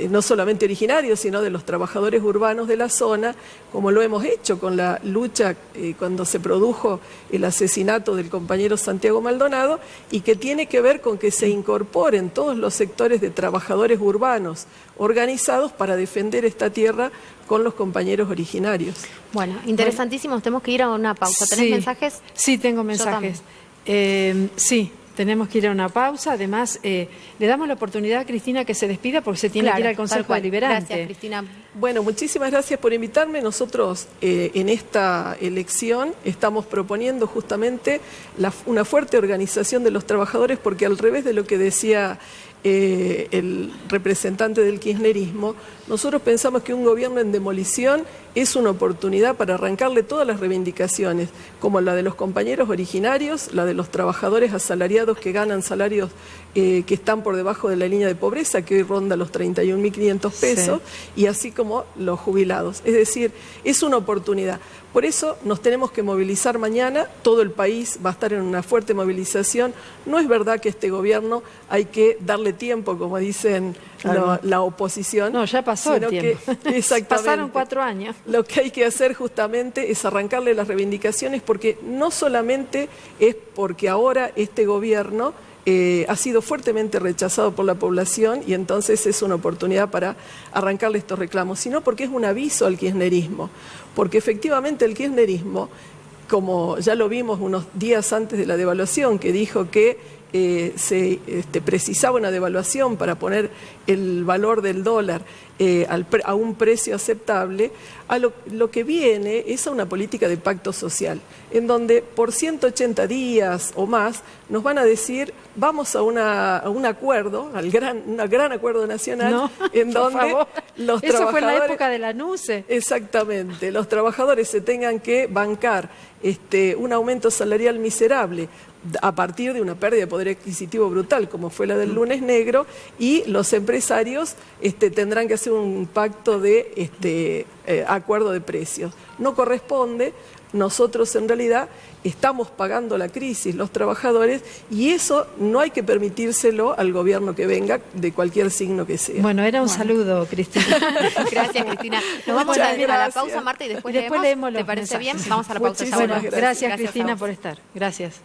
no solamente originario, sino de los trabajadores urbanos de la zona, como lo hemos hecho con la lucha cuando se produjo el asesinato del compañero Santiago Maldonado, y que tiene que ver con que se incorporen todos los sectores de trabajadores urbanos organizados para defender esta tierra con los compañeros originarios. Bueno, interesantísimo, tenemos que ir a una pausa. ¿Tenés mensajes? Sí, tengo mensajes. Sí. Tenemos que ir a una pausa. Además, le damos la oportunidad a Cristina que se despida porque se tiene que ir al Consejo Deliberante. Gracias, Cristina. Bueno, muchísimas gracias por invitarme. Nosotros en esta elección estamos proponiendo justamente una fuerte organización de los trabajadores, porque al revés de lo que decía el representante del kirchnerismo, nosotros pensamos que un gobierno en demolición es una oportunidad para arrancarle todas las reivindicaciones, como la de los compañeros originarios, la de los trabajadores asalariados que ganan salarios que están por debajo de la línea de pobreza, que hoy ronda los 31.500 pesos, y así como los jubilados. Es decir, es una oportunidad. Por eso nos tenemos que movilizar mañana, todo el país va a estar en una fuerte movilización. No es verdad que este gobierno hay que darle tiempo, como dicen la oposición. No, ya pasó el tiempo. Exactamente. Pasaron 4 años. Lo que hay que hacer justamente es arrancarle las reivindicaciones, porque no solamente es porque ahora este gobierno ha sido fuertemente rechazado por la población y entonces es una oportunidad para arrancarle estos reclamos, sino porque es un aviso al kirchnerismo, porque efectivamente el kirchnerismo, como ya lo vimos unos días antes de la devaluación, que dijo que se precisaba una devaluación para poner el valor del dólar a un precio aceptable, lo que viene es a una política de pacto social, en donde por 180 días o más nos van a decir vamos a un acuerdo, un gran acuerdo nacional, en donde los trabajadores... Eso fue en la época de la NUCE. Exactamente, los trabajadores se tengan que bancar un aumento salarial miserable a partir de una pérdida de poder adquisitivo brutal, como fue la del lunes negro, y los empresarios tendrán que hacer un pacto de acuerdo de precios. No corresponde. Nosotros en realidad estamos pagando la crisis, los trabajadores, y eso no hay que permitírselo al gobierno que venga, de cualquier signo que sea. Bueno, era un saludo, Cristina. Gracias, Cristina. Nos vamos a la pausa, Marta, y después leemos. ¿Te parece bien? Vamos a la pausa. Bueno, gracias, Cristina, por estar. Gracias.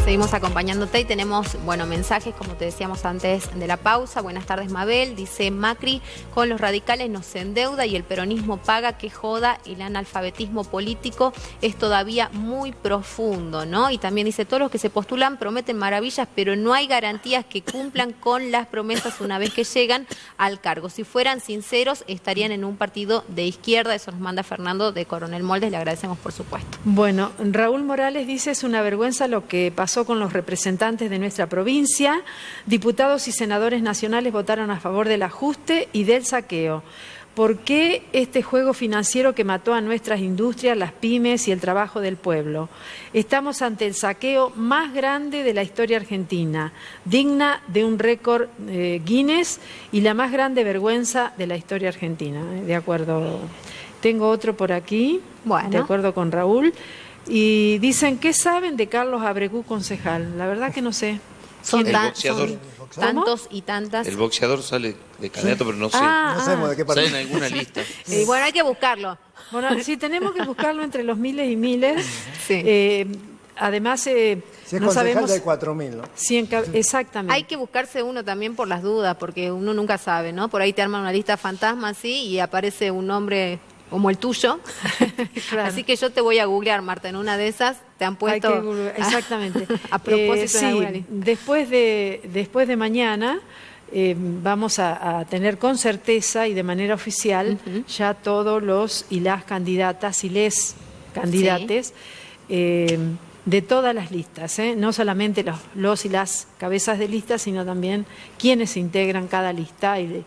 Seguimos acompañándote y tenemos, mensajes, como te decíamos antes de la pausa. Buenas tardes, Mabel. Dice Macri, con los radicales nos endeuda y el peronismo paga, que joda, y el analfabetismo político es todavía muy profundo, ¿no? Y también dice, todos los que se postulan prometen maravillas, pero no hay garantías que cumplan con las promesas una vez que llegan al cargo. Si fueran sinceros, estarían en un partido de izquierda. Eso nos manda Fernando de Coronel Moldes, le agradecemos por supuesto. Bueno, Raúl Morales dice, es una vergüenza lo que pasó con con los representantes de nuestra provincia. Diputados y senadores nacionales votaron a favor del ajuste y del saqueo. ¿Por qué este juego financiero que mató a nuestras industrias, las pymes y el trabajo del pueblo? Estamos ante el saqueo más grande de la historia argentina, digna de un récord Guinness y la más grande vergüenza de la historia argentina. De acuerdo. Tengo otro por aquí, Bueno. de acuerdo con Raúl. Y dicen, ¿qué saben de Carlos Abregú, concejal? La verdad que no sé. Son, El tan- boxeador. son tantos y tantas. El boxeador sale de candidato, pero no sé. No sabemos de qué Sale en partido. alguna lista. Y bueno, hay que buscarlo. Bueno, sí, tenemos que buscarlo entre los miles y miles. Sí. Además, Si es no concejal sabemos hay 4.000, ¿no? si exactamente. Hay que buscarse uno también por las dudas, porque uno nunca sabe, ¿no? Por ahí te arman una lista fantasma así y aparece un nombre como el tuyo. Claro. Así que yo te voy a googlear, Marta, en una de esas te han Hay puesto... que googlear, exactamente. A propósito en alguna sí, lista. después de mañana vamos a tener con certeza y de manera oficial ya todos los y las candidatas y les candidates de todas las listas, no solamente los y las cabezas de lista, sino también quienes integran cada lista y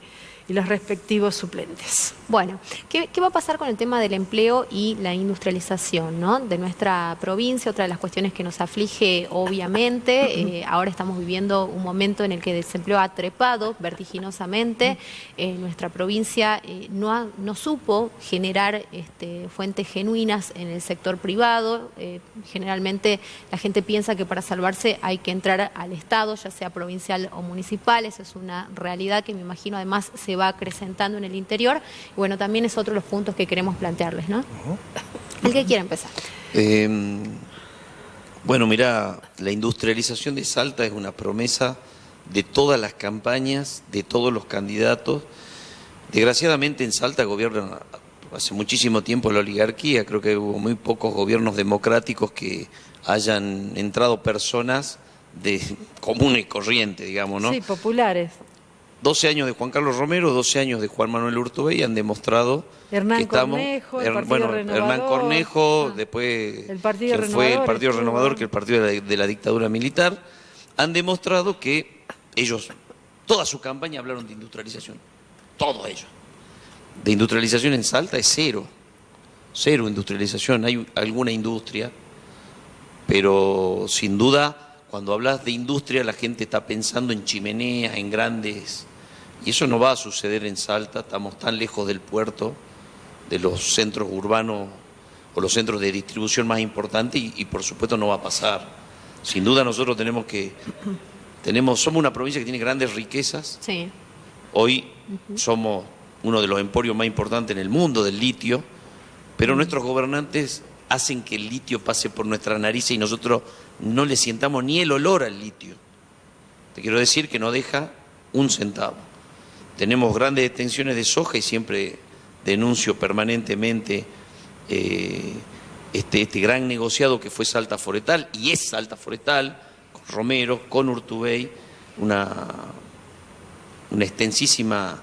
los respectivos suplentes. Bueno, ¿qué va a pasar con el tema del empleo y la industrialización, ¿no? De nuestra provincia? Otra de las cuestiones que nos aflige, obviamente. Ahora estamos viviendo un momento en el que el desempleo ha trepado vertiginosamente. Nuestra provincia no supo generar fuentes genuinas en el sector privado. Generalmente la gente piensa que para salvarse hay que entrar al Estado, ya sea provincial o municipal. Esa es una realidad que me imagino además se va acrecentando en el interior. Y bueno, también es otro de los puntos que queremos plantearles, ¿no? ¿El que quiere empezar? Bueno, mira, la industrialización de Salta es una promesa de todas las campañas, de todos los candidatos. Desgraciadamente en Salta gobierna hace muchísimo tiempo la oligarquía. Creo que hubo muy pocos gobiernos democráticos que hayan entrado personas de común y corriente, digamos, ¿no? Sí, populares. 12 años de Juan Carlos Romero, 12 años de Juan Manuel Urtubey han demostrado Hernán que estamos... Cornejo, el Partido Renovador. Hernán Cornejo, después el Partido quien fue el Renovador Partido estuvo. Renovador, que es el partido de la dictadura militar, han demostrado que ellos, toda su campaña hablaron de industrialización, todos ellos. De industrialización en Salta es cero industrialización, hay alguna industria, pero sin duda cuando hablas de industria la gente está pensando en chimeneas, en grandes... Y eso no va a suceder en Salta, estamos tan lejos del puerto, de los centros urbanos o los centros de distribución más importantes y por supuesto no va a pasar. Sin duda nosotros somos una provincia que tiene grandes riquezas. Sí. Hoy somos uno de los emporios más importantes en el mundo del litio, pero nuestros gobernantes hacen que el litio pase por nuestra nariz y nosotros no le sientamos ni el olor al litio. Te quiero decir que no deja un centavo. Tenemos grandes extensiones de soja y siempre denuncio permanentemente este gran negociado que fue Salta Forestal, y es Salta Forestal, con Romero, con Urtubey, una extensísima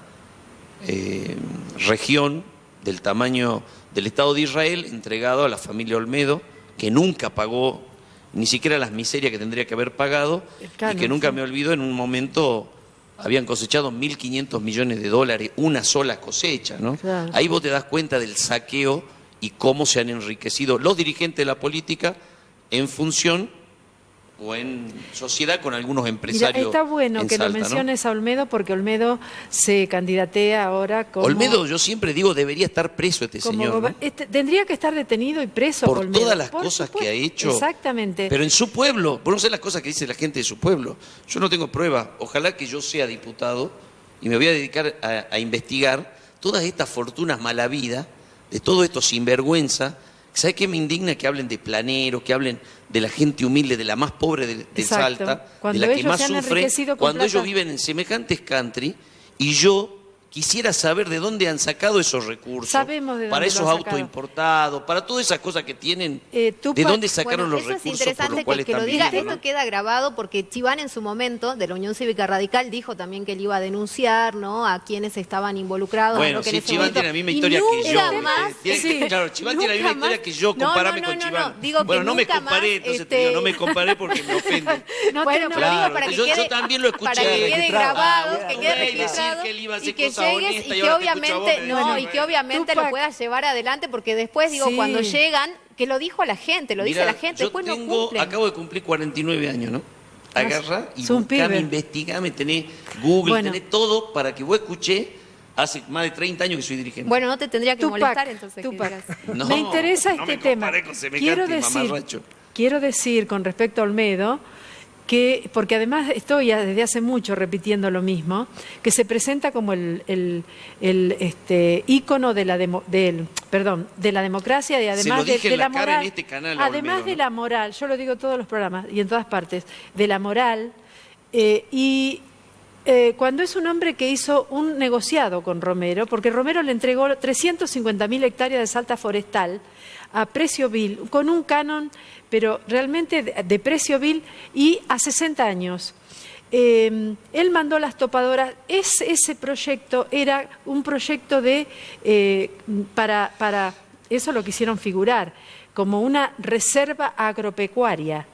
región del tamaño del Estado de Israel, entregado a la familia Olmedo, que nunca pagó ni siquiera las miserias que tendría que haber pagado, y que nunca me olvido, en un momento habían cosechado 1.500 millones de dólares, una sola cosecha, ¿no? Claro. Ahí vos te das cuenta del saqueo y cómo se han enriquecido los dirigentes de la política en función o en sociedad con algunos empresarios. Mira, está bueno en que Salta, lo ¿no? menciones a Olmedo, porque Olmedo se candidatea ahora como... Olmedo, yo siempre digo, debería estar preso este como señor, ¿no? tendría que estar detenido y preso Por Olmedo. todas las Por cosas supuesto. que ha hecho. Exactamente. Pero en su pueblo, vos no sé las cosas que dice la gente de su pueblo. Yo no tengo pruebas. Ojalá que yo sea diputado y me voy a dedicar a investigar todas estas fortunas malavidas, de todo esto sinvergüenza. ¿Sabes qué me indigna? Que hablen de planeros, que hablen de la gente humilde, de la más pobre de Exacto. Salta, Cuando de la que ellos más se han sufre, enriquecido con cuando plata. ellos viven en semejantes country, y yo, quisiera saber de dónde han sacado esos recursos. Sabemos de dónde para lo esos han sacado. autos importados, para todas esas cosas que tienen. Tupac, ¿De dónde sacaron Bueno, los eso es recursos por interesante los cuales que lo están diga. viviendo, Esto ¿no? queda grabado porque Chiván en su momento, de la Unión Cívica Radical, dijo también que él iba a denunciar, ¿no?, a quienes estaban involucrados. Bueno, ¿no? Que sí, en ese Chiván momento- tiene la misma y historia que nunca yo. más- Claro, Chiván tiene la misma nunca historia más- que yo, comparame con Chiván. Digo que bueno, no me nunca comparé, más, entonces te digo, no me comparé porque me ofende. No bueno, te- pero digo Claro, para que yo quede, también lo escuché. para que quede registrado. grabado, Ah, que no quede me decir registrado que él iba a hacer y que cosas llegues honestas y y que ahora te escucho a vos, obviamente me no dices, y que bueno. obviamente Tupac. lo puedas llevar adelante porque después digo Sí. cuando llegan que lo dijo la gente, lo dice Mirá, la gente, yo después no tengo, cumplen. acabo de cumplir 49 años, ¿no? Agarrá y es un buscame, pibe. investigame, tenés Google, Bueno. tenés todo para que vos escuché hace más de 30 años que soy dirigente. Bueno, no te tendría que Tupac, molestar entonces. que Tupac. digas. No, Me interesa no este me tema. comparé con semejante mamarracho. Quiero decir con respecto a Olmedo que, porque además estoy desde hace mucho repitiendo lo mismo, que se presenta como el ícono de la de la democracia y además lo dije de en la la cara moral. en este canal a Además Olmedo, de ¿no? la moral, yo lo digo en todos los programas y en todas partes, de la moral cuando es un hombre que hizo un negociado con Romero, porque Romero le entregó 350.000 hectáreas de salta forestal a precio vil, con un canon, pero realmente de precio vil y a 60 años. Él mandó las topadoras. Ese proyecto era un proyecto para eso lo quisieron figurar, como una reserva agropecuaria.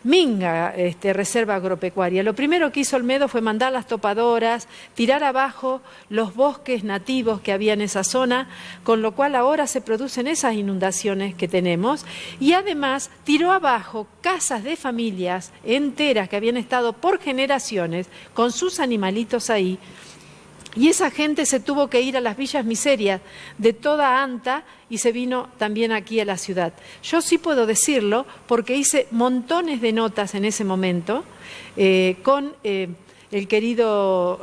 Minga, reserva agropecuaria. Lo primero que hizo Olmedo fue mandar las topadoras, tirar abajo los bosques nativos que había en esa zona, con lo cual ahora se producen esas inundaciones que tenemos, y además tiró abajo casas de familias enteras que habían estado por generaciones con sus animalitos ahí. Y esa gente se tuvo que ir a las villas miserias de toda Anta y se vino también aquí a la ciudad. Yo sí puedo decirlo porque hice montones de notas en ese momento con el querido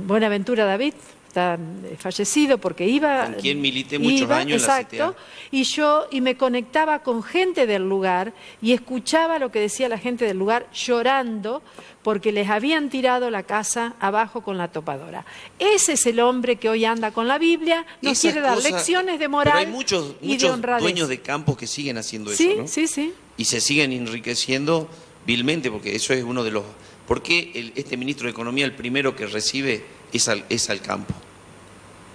Buenaventura David, está fallecido porque iba... Con quien milité muchos años en la exacto, CTA. y me conectaba con gente del lugar y escuchaba lo que decía la gente del lugar llorando porque les habían tirado la casa abajo con la topadora. Ese es el hombre que hoy anda con la Biblia, nos Esas quiere dar cosas- lecciones de Pero moral hay muchos y de honradez. dueños de campos que siguen haciendo Sí, eso, ¿no? sí, sí. Y se siguen enriqueciendo vilmente, porque eso es uno de los... ¿Por qué este ministro de Economía, el primero que recibe, es al campo?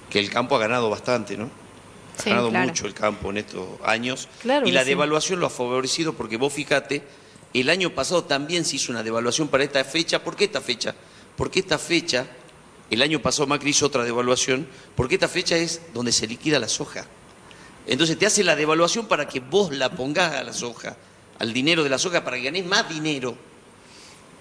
Que el campo ha ganado bastante, ¿no? Ha Sí, ganado claro. mucho el campo en estos años. Claro y que la sí. devaluación lo ha favorecido porque vos fíjate, el año pasado también se hizo una devaluación para esta fecha. ¿Por qué esta fecha? Porque esta fecha, el año pasado Macri hizo otra devaluación, porque esta fecha es donde se liquida la soja. Entonces te hace la devaluación para que vos la pongas a la soja, al dinero de la soja, para que ganes más dinero.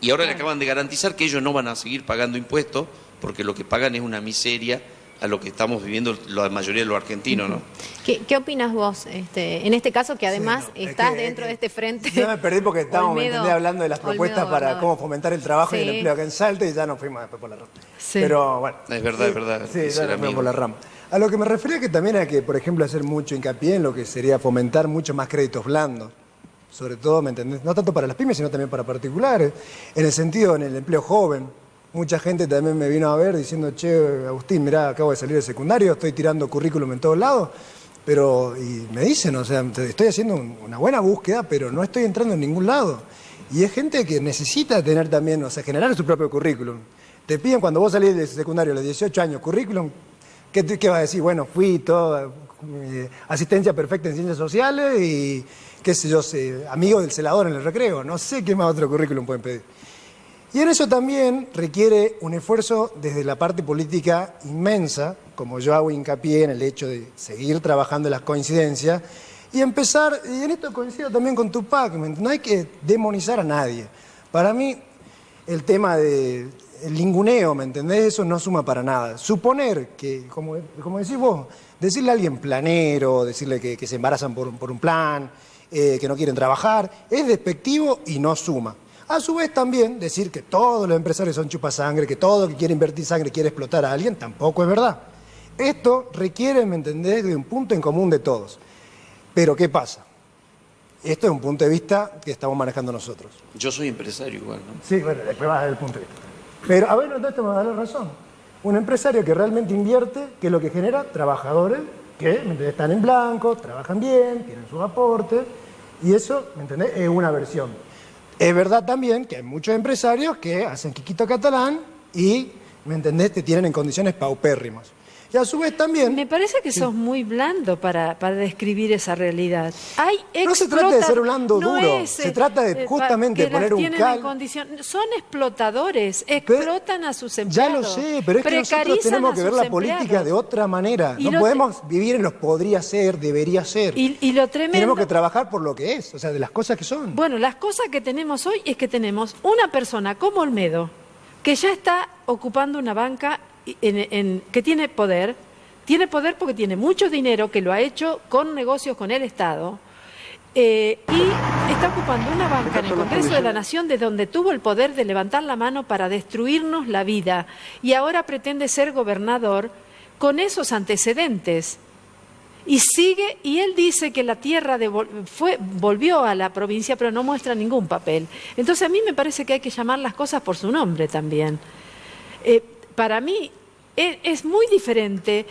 Y ahora le acaban de garantizar que ellos no van a seguir pagando impuestos, porque lo que pagan es una miseria a lo que estamos viviendo la mayoría de los argentinos, ¿no? ¿Qué opinas vos en este caso que además Sí, no, es estás que- dentro de este frente? Ya me perdí porque estábamos, ¿me Olmedo- entendés?, hablando de las propuestas Olmedo para Gobernador. cómo fomentar el trabajo y el Sí. empleo acá en Salta y ya nos fuimos después por la rama. Sí. Pero bueno. Es verdad, Sí, dice ya el nos fuimos amigo. por la rama. A lo que me refería que también hay que, por ejemplo, hacer mucho hincapié en lo que sería fomentar mucho más créditos blandos. Sobre todo, ¿me entendés? No tanto para las pymes, sino también para particulares. En el sentido, en el empleo joven. Mucha gente también me vino a ver diciendo, che, Agustín, mirá, acabo de salir del secundario, estoy tirando currículum en todos lados. Y me dicen, o sea, estoy haciendo una buena búsqueda, pero no estoy entrando en ningún lado. Y es gente que necesita tener también, o sea, generar su propio currículum. Te piden cuando vos salís del secundario a los 18 años, currículum, ¿qué vas a decir? Bueno, fui todo, asistencia perfecta en ciencias sociales y, qué sé yo, amigo del celador en el recreo. No sé qué más otro currículum pueden pedir. Y en eso también requiere un esfuerzo desde la parte política inmensa, como yo hago hincapié en el hecho de seguir trabajando en las coincidencias y empezar, y en esto coincido también con Tupac, no hay que demonizar a nadie. Para mí, el tema del linguneo, ¿me entendés? Eso no suma para nada. Suponer que, como decís vos, decirle a alguien planero, decirle que se embarazan por un plan, que no quieren trabajar, es despectivo y no suma. A su vez también decir que todos los empresarios son chupasangre, que todo el que quiere invertir sangre quiere explotar a alguien, tampoco es verdad. Esto requiere, ¿me entendés?, de un punto en común de todos. Pero ¿qué pasa? Esto es un punto de vista que estamos manejando nosotros. Yo soy empresario igual, ¿no? Sí, bueno, después vas a ver el punto de vista. Pero, a ver, no, esto me va a dar razón. un empresario que realmente invierte, que es lo que genera trabajadores que están en blanco, trabajan bien, tienen sus aportes, y eso, ¿me entendés?, es una versión. Es verdad también que hay muchos empresarios que hacen quiquito catalán y, ¿me entendés?, te tienen en condiciones paupérrimas. Y a su vez también... Me parece que sos muy blando para describir esa realidad. No se trata de ser blando duro, se trata de justamente poner un son explotadores, explotan a sus empleados. Ya lo sé, pero es que nosotros tenemos que ver la política de otra manera. No podemos vivir en los podría ser, debería ser. Y lo tremendo... Tenemos que trabajar por lo que es, o sea, de las cosas que son. Bueno, las cosas que tenemos hoy es que tenemos una persona como Olmedo, que ya está ocupando una banca que tiene poder porque tiene mucho dinero, que lo ha hecho con negocios con el Estado, y está ocupando una banca en el Congreso de la Nación desde donde tuvo el poder de levantar la mano para destruirnos la vida, y ahora pretende ser gobernador con esos antecedentes. Y él dice que la tierra volvió a la provincia, pero no muestra ningún papel. Entonces a mí me parece que hay que llamar las cosas por su nombre también. Para mí es muy diferente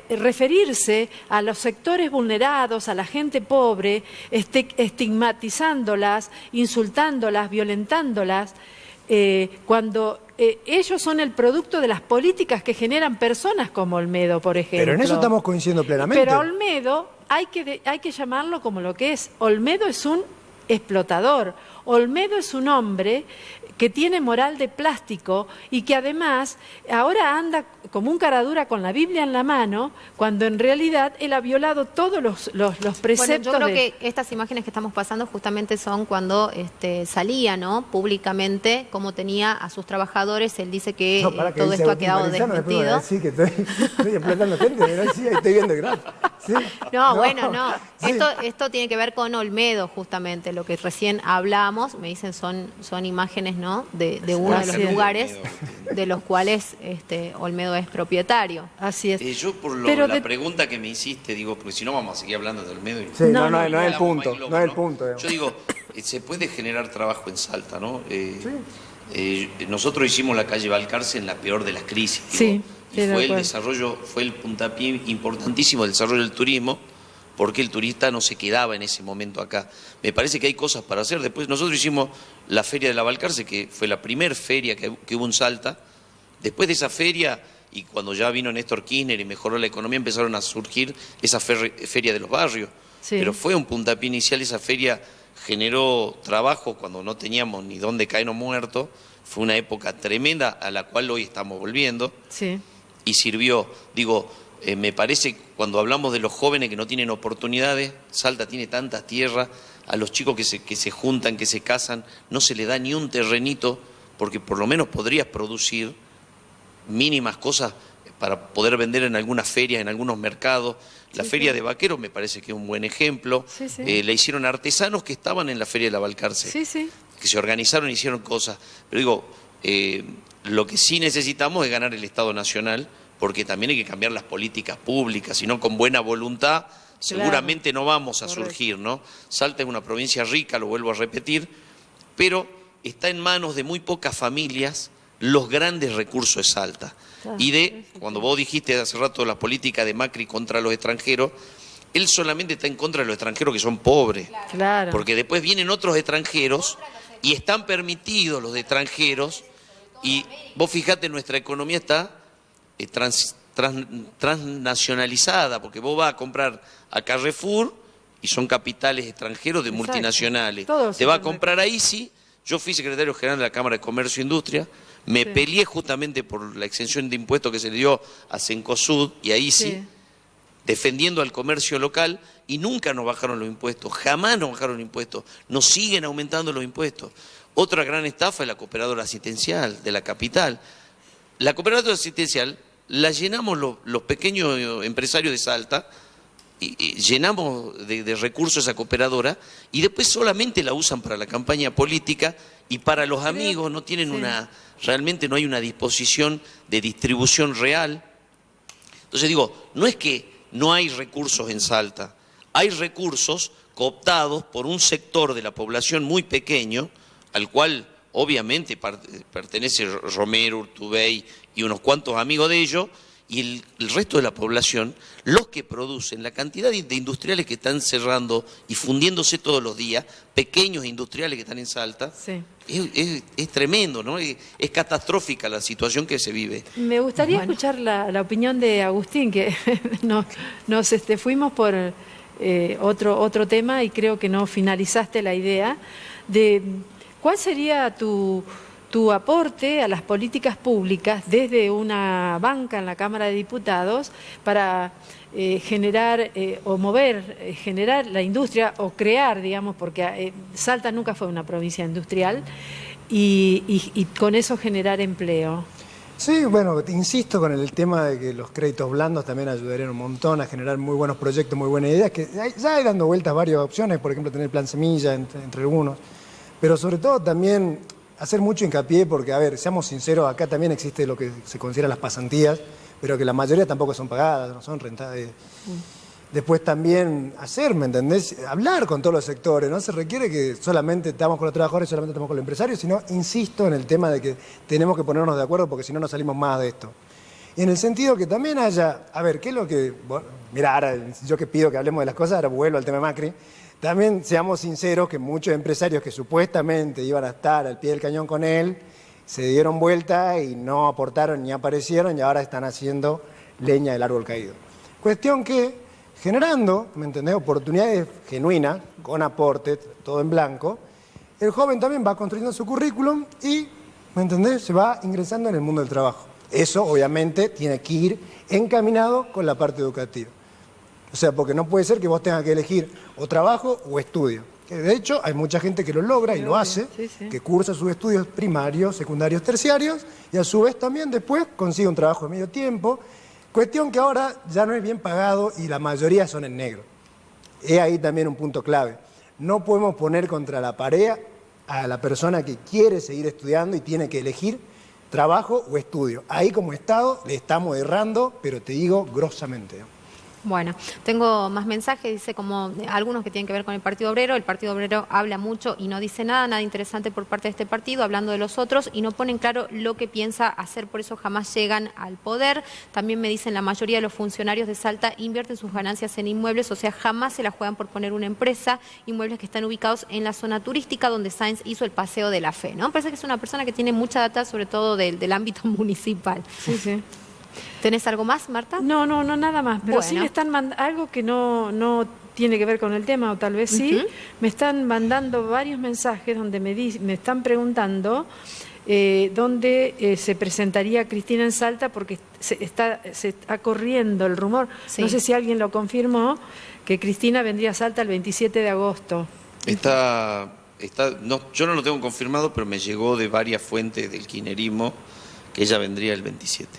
referirse a los sectores vulnerados, a la gente pobre, estigmatizándolas, insultándolas, violentándolas, cuando ellos son el producto de las políticas que generan personas como Olmedo, por ejemplo. Pero en eso estamos coincidiendo plenamente. Pero Olmedo hay que llamarlo como lo que es. Olmedo es un explotador. Olmedo es un hombre que tiene moral de plástico y que además ahora anda como un caradura con la Biblia en la mano, cuando en realidad él ha violado todos los preceptos. Bueno, yo creo que estas imágenes que estamos pasando justamente son cuando salía, ¿no?, públicamente, cómo tenía a sus trabajadores. Él dice que todo esto ha quedado desmentido. Sí, que estoy explotando gente, sí, estoy viendo el gráfico. ¿Sí? No, bueno, no. Sí. Esto tiene que ver con Olmedo, justamente, lo que recién hablábamos. Me dicen son imágenes, ¿no?, de uno de los lugares de los cuales Olmedo es propietario. Así es. Yo por la pregunta que me hiciste, digo, porque si no vamos a seguir hablando de Olmedo. Sí, no es el punto, no es el punto. Yo digo, se puede generar trabajo en Salta, ¿no? Nosotros hicimos la calle Balcarce en la peor de las crisis. Sí. Y fue el puntapié importantísimo del desarrollo del turismo, porque el turista no se quedaba en ese momento acá. Me parece que hay cosas para hacer. Después nosotros hicimos la Feria de la Balcarce, que fue la primer feria que hubo en Salta. Después de esa feria, y cuando ya vino Néstor Kirchner y mejoró la economía, empezaron a surgir esa feria de los barrios. Sí. Pero fue un puntapié inicial, esa feria generó trabajo cuando no teníamos ni dónde caernos muertos. Fue una época tremenda a la cual hoy estamos volviendo. Sí. Y sirvió, digo, me parece que cuando hablamos de los jóvenes que no tienen oportunidades, Salta tiene tantas tierras, a los chicos que se juntan, que se casan, no se le da ni un terrenito, porque por lo menos podrías producir mínimas cosas para poder vender en algunas ferias, en algunos mercados. La feria de Vaqueros me parece que es un buen ejemplo. La hicieron artesanos que estaban en la Feria de la Balcarce, que se organizaron y hicieron cosas. Pero digo, lo que sí necesitamos es ganar el Estado Nacional, porque también hay que cambiar las políticas públicas, si no con buena voluntad seguramente no vamos a surgir, ¿no? Salta es una provincia rica, lo vuelvo a repetir, pero está en manos de muy pocas familias los grandes recursos de Salta. Y cuando vos dijiste hace rato la política de Macri contra los extranjeros, él solamente está en contra de los extranjeros que son pobres. Claro. Porque después vienen otros extranjeros y están permitidos los de extranjeros, y vos fijate, nuestra economía está transnacionalizada, porque vos vas a comprar a Carrefour y son capitales extranjeros de multinacionales. Te va a comprar a Easy. Yo fui secretario general de la Cámara de Comercio e Industria, me peleé justamente por la exención de impuestos que se le dio a Cencosud y a Easy, defendiendo al comercio local, y nunca nos bajaron los impuestos, jamás nos bajaron los impuestos, nos siguen aumentando los impuestos. Otra gran estafa es la cooperadora asistencial de la capital. La cooperadora asistencial la llenamos los pequeños empresarios de Salta, y llenamos de recursos esa cooperadora, y después solamente la usan para la campaña política y para los amigos. No tienen realmente no hay una disposición de distribución real. Entonces digo, no es que no hay recursos en Salta, hay recursos cooptados por un sector de la población muy pequeño, al cual obviamente pertenece Romero, Urtubey y unos cuantos amigos de ellos, y el resto de la población, los que producen, la cantidad de industriales que están cerrando y fundiéndose todos los días, pequeños industriales que están en Salta, Sí. es tremendo, ¿no? Es catastrófica la situación que se vive. Me gustaría escuchar la opinión de Agustín, que nos fuimos por otro tema y creo que no finalizaste la idea de cuál sería tu aporte a las políticas públicas desde una banca en la Cámara de Diputados para generar o mover, generar la industria o crear, digamos, porque Salta nunca fue una provincia industrial, y con eso generar empleo. Sí, bueno, te insisto con el tema de que los créditos blandos también ayudarían un montón a generar muy buenos proyectos, muy buenas ideas, que ya hay dando vueltas varias opciones, por ejemplo, tener el plan semilla entre algunos, pero sobre todo también hacer mucho hincapié porque, a ver, seamos sinceros, acá también existe lo que se considera las pasantías, pero que la mayoría tampoco son pagadas, no son rentables. Después también hacer, ¿me entendés? Hablar con todos los sectores, no se requiere que solamente estamos con los trabajadores, solamente estamos con los empresarios, sino, insisto, en el tema de que tenemos que ponernos de acuerdo porque si no, no salimos más de esto. Y en el sentido que también haya, a ver, ¿qué es lo que...? Bueno, mira, ahora yo que pido que hablemos de las cosas, ahora vuelvo al tema de Macri. También seamos sinceros que muchos empresarios que supuestamente iban a estar al pie del cañón con él, se dieron vuelta y no aportaron ni aparecieron y ahora están haciendo leña del árbol caído. Cuestión que, generando, ¿me entendés?, oportunidades genuinas, con aporte, todo en blanco, el joven también va construyendo su currículum y, ¿me entendés?, se va ingresando en el mundo del trabajo. Eso, obviamente, tiene que ir encaminado con la parte educativa. O sea, porque no puede ser que vos tengas que elegir o trabajo o estudio. De hecho, hay mucha gente que lo logra y lo hace, que cursa sus estudios primarios, secundarios, terciarios, y a su vez también después consigue un trabajo de medio tiempo. Cuestión que ahora ya no es bien pagado y la mayoría son en negro. Es ahí también un punto clave. No podemos poner contra la pared a la persona que quiere seguir estudiando y tiene que elegir trabajo o estudio. Ahí como Estado le estamos errando, pero te digo grosamente. Bueno, tengo más mensajes, dice como algunos que tienen que ver con el Partido Obrero. El Partido Obrero habla mucho y no dice nada interesante por parte de este partido, hablando de los otros, y no ponen claro lo que piensa hacer, por eso jamás llegan al poder. También me dicen la mayoría de los funcionarios de Salta invierten sus ganancias en inmuebles, o sea, jamás se la juegan por poner una empresa, inmuebles que están ubicados en la zona turística donde Sáenz hizo el Paseo de la Fe, ¿no? Parece que es una persona que tiene mucha data, sobre todo del ámbito municipal. Sí, sí. ¿Tenés algo más, Marta? No, nada más. Pero bueno, sí me están mandando algo que no tiene que ver con el tema, o tal vez sí. Me están mandando varios mensajes donde me están preguntando dónde se presentaría Cristina en Salta, porque se está corriendo el rumor. Sí. No sé si alguien lo confirmó, que Cristina vendría a Salta el 27 de agosto. Yo no lo tengo confirmado, pero me llegó de varias fuentes del kirchnerismo que ella vendría el 27.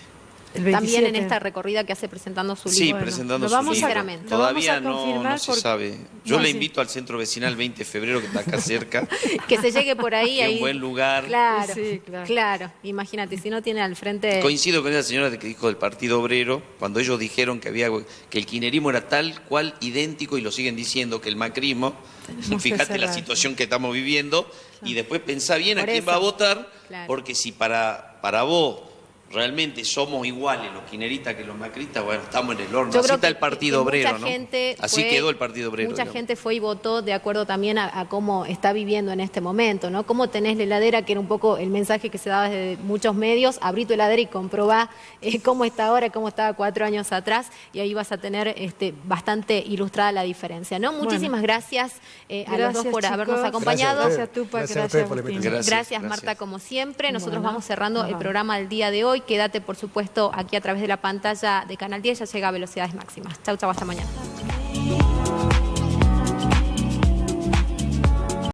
También en esta recorrida que hace presentando su libro. Sí, presentando su libro. Sinceramente. Todavía no se sabe. Yo le invito al centro vecinal 20 de febrero, que está acá cerca. Que se llegue por ahí. Un buen lugar. Claro, sí, claro. Imagínate, si no tiene al frente... Coincido con esa señora que dijo del Partido Obrero, cuando ellos dijeron que el kirchnerismo era tal cual idéntico, y lo siguen diciendo, que el macrismo. Fíjate la situación que estamos viviendo, y después pensá bien a quién va a votar, porque si para vos realmente somos iguales los kirchneristas que los macristas, bueno, estamos en el horno. Así está el Partido Obrero, ¿no? Así quedó el Partido Obrero. Mucha gente fue y votó de acuerdo también a cómo está viviendo en este momento, ¿no? Cómo tenés la heladera, que era un poco el mensaje que se daba desde muchos medios: abrí tu heladera y comprobá cómo está ahora, cómo estaba 4 años atrás, y ahí vas a tener bastante ilustrada la diferencia, ¿no? Muchísimas gracias a los dos por habernos acompañado. Gracias, Tupac, gracias, Agustín. Gracias, Marta, como siempre. Nosotros vamos cerrando el programa del día de hoy. Quédate, por supuesto, aquí a través de la pantalla de Canal 10. Ya llega a velocidades máximas. Chau, hasta mañana.